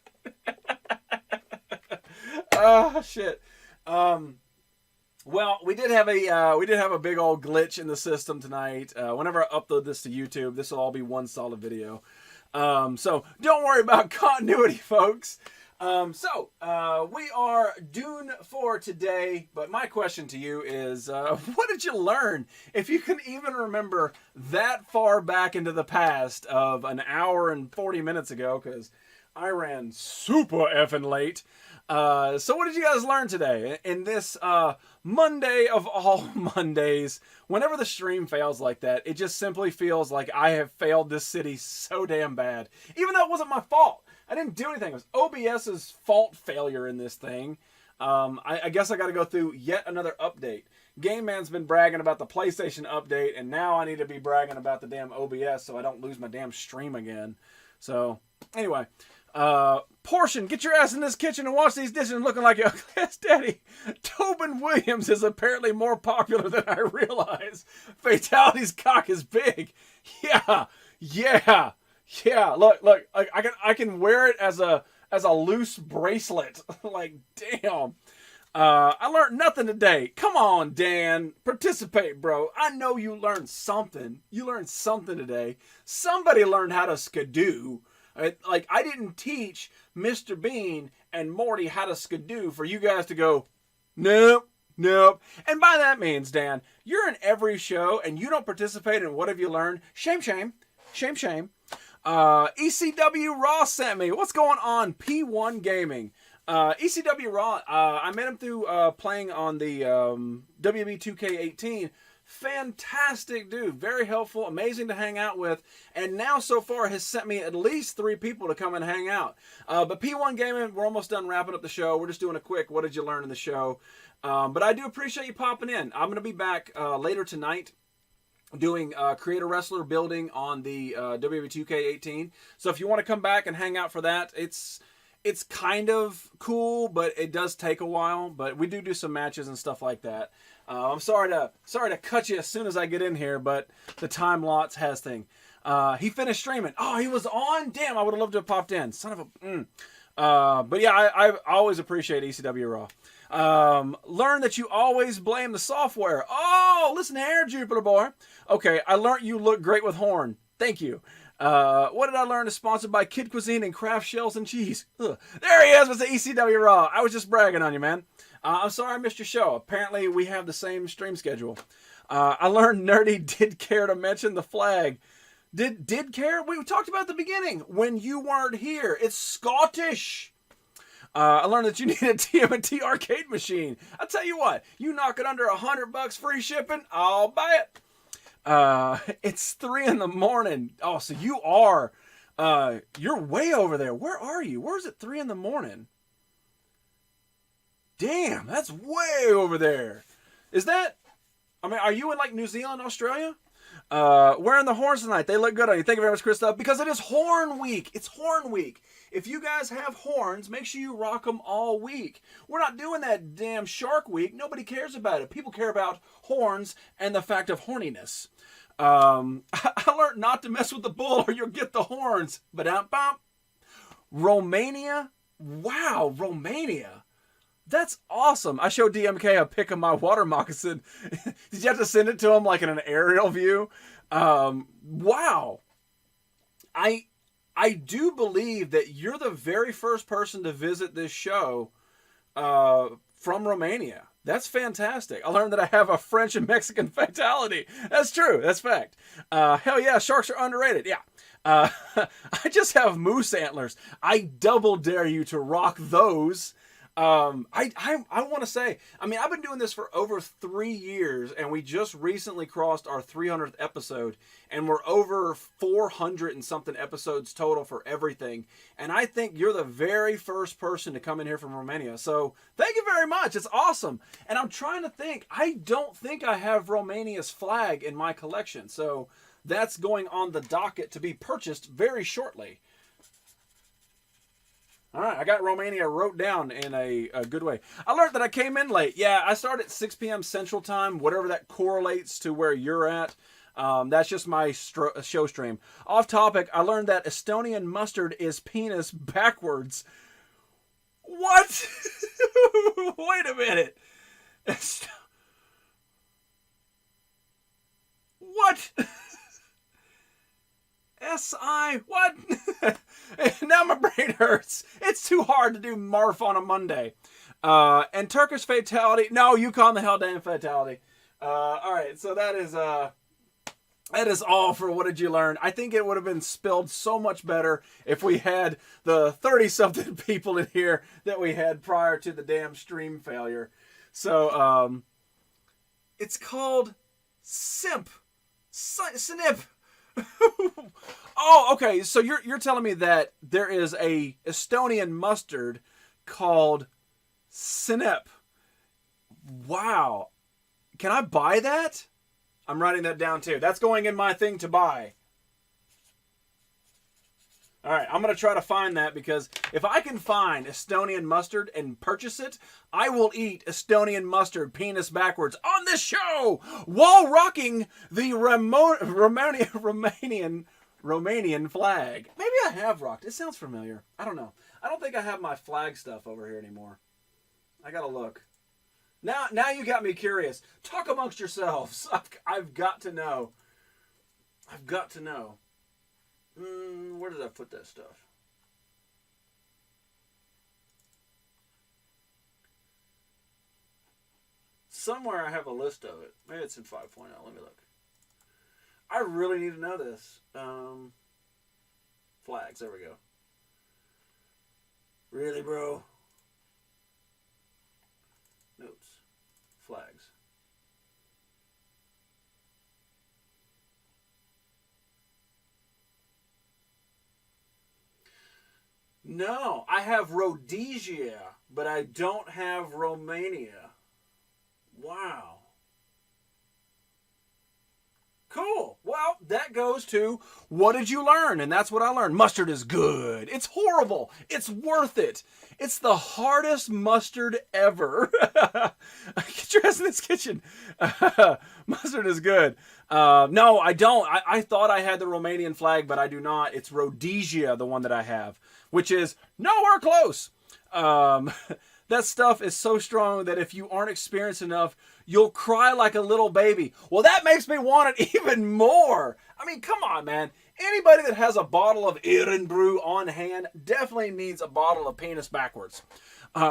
Oh shit. Well, we did have a big old glitch in the system tonight. Whenever I upload this to YouTube, this will all be one solid video. So don't worry about continuity, folks. We are Dune for today, but my question to you is, what did you learn? If you can even remember that far back into the past of an hour and 40 minutes ago, because I ran super effing late. So what did you guys learn today? In this Monday of all Mondays, whenever the stream fails like that, it just simply feels like I have failed this city so damn bad. Even though it wasn't my fault. I didn't do anything. It was OBS's fault failure in this thing. I guess I got to go through yet another update. Game Man's been bragging about the PlayStation update, and now I need to be bragging about the damn OBS so I don't lose my damn stream again. So, anyway. Portion, get your ass in this kitchen and wash these dishes looking like your ugly ass daddy. Tobin Williams is apparently more popular than I realize. Fatality's cock is big. Yeah. Look, I can wear it as a loose bracelet. Like, damn. I learned nothing today. Come on, Dan. Participate, bro. I know you learned something. You learned something today. Somebody learned how to skidoo. Like, I didn't teach Mr. Bean and Morty how to skidoo for you guys to go, nope. And by that means, Dan, you're in every show and you don't participate in what have you learned? Shame. ECW Raw sent me. What's going on? P1 Gaming. ECW Raw, I met him through playing on the WWE 2K18. Fantastic dude, very helpful, amazing to hang out with, and now so far has sent me at least 3 people to come and hang out. But P1 Gaming, we're almost done wrapping up the show. We're just doing a quick what did you learn in the show. But I do appreciate you popping in. I'm going to be back later tonight doing Creator Wrestler building on the WWE 2K18. So if you want to come back and hang out for that, it's kind of cool, but it does take a while. But we do some matches and stuff like that. I'm sorry to cut you as soon as I get in here, but the time lots has thing. He finished streaming. Oh, he was on? Damn, I would have loved to have popped in. Son of a... But yeah, I always appreciate ECW Raw. Learn that you always blame the software. Oh, listen here, Jupiter boy. Okay, I learned you look great with horn. Thank you. What did I learn is sponsored by Kid Cuisine and Kraft Shells and Cheese. Ugh. There he is with the ECW Raw. I was just bragging on you, man. I'm sorry I missed your show. Apparently, we have the same stream schedule. I learned Nerdy did care to mention the flag. Did care? We talked about at the beginning when you weren't here. It's Scottish. I learned that you need a TMNT arcade machine. I tell you what, you knock it under $100 free shipping, I'll buy it. It's 3 a.m. Oh, so you are, you're way over there. Where are you? Where is it 3 a.m? Damn, that's way over there. Is that, I mean, are you in like New Zealand, Australia? Wearing the horns tonight. They look good on you. Thank you very much, Christoph. Because it is Horn Week. It's Horn Week. If you guys have horns, make sure you rock them all week. We're not doing that damn Shark Week. Nobody cares about it. People care about horns and the fact of horniness. I learned not to mess with the bull or you'll get the horns. Ba-dum-bum. Romania? Wow, Romania. That's awesome. I showed DMK a pic of my water moccasin. Did you have to send it to him like in an aerial view? Wow. I do believe that you're the very first person to visit this show from Romania. That's fantastic. I learned that I have a French and Mexican fatality. That's true. That's fact. Hell yeah, sharks are underrated. Yeah. I just have moose antlers. I double dare you to rock those. I want to say, I mean, I've been doing this for over 3 years and we just recently crossed our 300th episode and we're over 400 and something episodes total for everything. And I think you're the very first person to come in here from Romania. So thank you very much. It's awesome. And I'm trying to think, I don't think I have Romania's flag in my collection. So that's going on the docket to be purchased very shortly. All right, I got Romania wrote down in a good way. I learned that I came in late. Yeah, I started at 6 p.m. Central Time, whatever that correlates to where you're at. That's just my show stream. Off topic, I learned that Estonian mustard is penis backwards. What? Wait a minute. What? S-I, what? Now my brain hurts. It's too hard to do Marf on a Monday. And Turkish fatality. No, Yukon the Haldane fatality. All right, so that is all for What Did You Learn? I think it would have been spelled so much better if we had the 30-something people in here that we had prior to the damn stream failure. So, it's called Simp. Snip. Oh, okay. So you're telling me that there is a Estonian mustard called Sinep. Wow. Can I buy that? I'm writing that down too. That's going in my thing to buy. All right, I'm going to try to find that because if I can find Estonian mustard and purchase it, I will eat Estonian mustard penis backwards on this show while rocking the Romanian flag. Maybe I have rocked. It sounds familiar. I don't know. I don't think I have my flag stuff over here anymore. I got to look. Now you got me curious. Talk amongst yourselves. I've got to know. I've got to know. Where did I put that stuff? Somewhere I have a list of it. Maybe it's in 5.0. Let me look. I really need to know this. Flags. There we go. Really, bro? Notes. Flags. No, I have Rhodesia, but I don't have Romania. Wow. Cool. Well, that goes to What Did You Learn? And that's what I learned. Mustard is good. It's horrible. It's worth it. It's the hardest mustard ever. Get your ass in this kitchen. Mustard is good. No, I don't. I thought I had the Romanian flag, but I do not. It's Rhodesia, the one that I have, which is nowhere close. That stuff is so strong that if you aren't experienced enough, you'll cry like a little baby. Well, that makes me want it even more. I mean, come on, man. Anybody that has a bottle of Irn-Bru on hand definitely needs a bottle of penis backwards.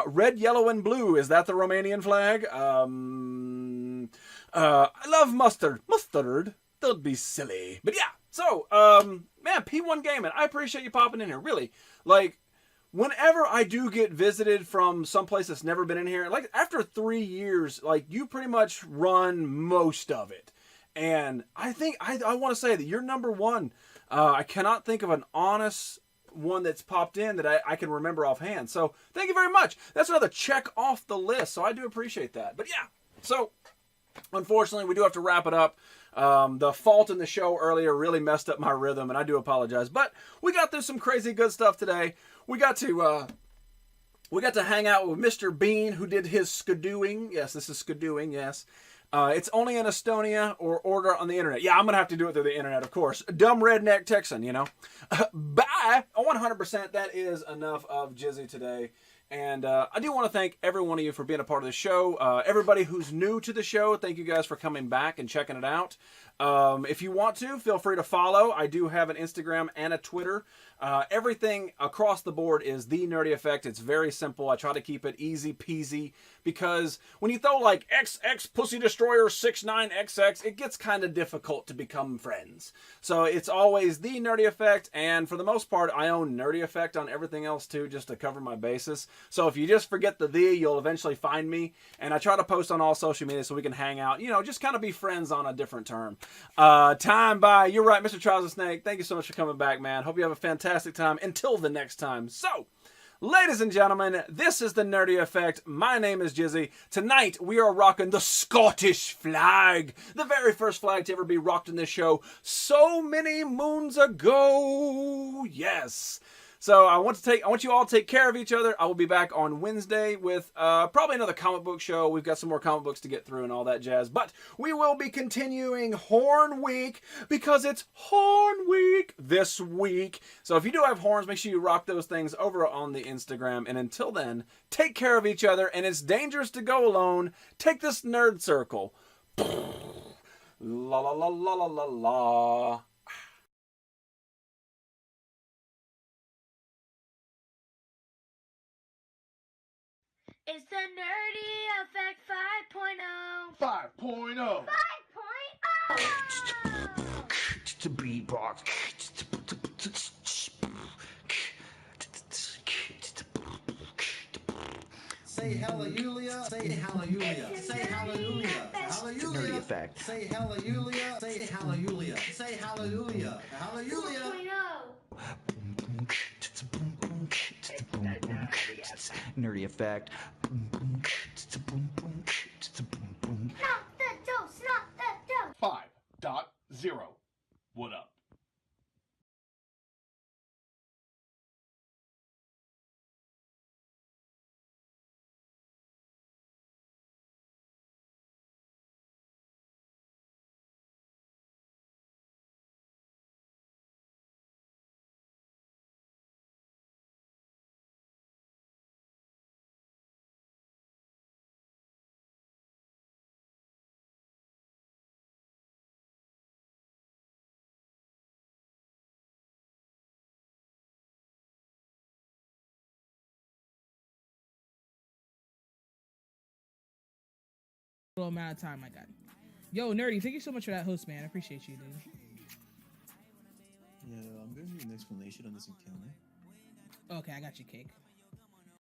Red, yellow, and blue. Is that the Romanian flag? I love mustard. Mustard? Don't be silly. But yeah. So, man, P1 Gaming, I appreciate you popping in here. Really. Like, whenever I do get visited from someplace that's never been in here, like after 3 years, like you pretty much run most of it. And I think, I want to say that you're number one. I cannot think of an honest one that's popped in that I can remember offhand. So thank you very much. That's another check off the list. So I do appreciate that. But yeah, so unfortunately we do have to wrap it up. The fault in the show earlier really messed up my rhythm, and I do apologize. But we got through some crazy good stuff today. We got to hang out with Mr. Bean, who did his skidooing. Yes, this is skidooing, yes. It's only in Estonia or order on the internet. Yeah, I'm going to have to do it through the internet, of course. Dumb redneck Texan, you know. Bye! 100%, that is enough of Jizzy today. And I do want to thank every one of you for being a part of the show. Everybody who's new to the show, thank you guys for coming back and checking it out. If you want to, feel free to follow. I do have an Instagram and a Twitter. Everything across the board is The Nerdy Effect. It's very simple. I try to keep it easy peasy because when you throw like XX Pussy Destroyer 69XX, it gets kind of difficult to become friends. So it's always The Nerdy Effect, and for the most part, I own Nerdy Effect on everything else too, just to cover my bases. So if you just forget the you'll eventually find me, and I try to post on all social media so we can hang out, you know, just kind of be friends on a different term. Time by, you're right, Mr. Trouser Snake. Thank you so much for coming back, man. Hope you have a fantastic time until the next time. So, ladies and gentlemen, this is the Nerdy Effect. My name is Jizzy. Tonight, we are rocking the Scottish flag. The very first flag to ever be rocked in this show so many moons ago. Yes. So I want you all to take care of each other. I will be back on Wednesday with probably another comic book show. We've got some more comic books to get through and all that jazz. But we will be continuing Horn Week because it's Horn Week this week. So if you do have horns, make sure you rock those things over on the Instagram. And until then, take care of each other. And it's dangerous to go alone. Take this nerd circle. La la la la la la la.
It's the Nerdy Effect 5.0.
5.0.
5.0.
Beatbox.
Say hallelujah. Say hallelujah. Say hallelujah. Hallelujah.
Nerdy Effect.
Say hallelujah. Say hallelujah. Say hallelujah. Hallelujah.
2.0.
Nerdy Effect.
Not the dose, not the dose.
5.0. What up?
Little amount of time I got. Yo, Nerdy, thank you so much for that host, man. I appreciate you, dude.
Yeah, I'm gonna need an explanation on this encounter.
Okay, I got you, Cake.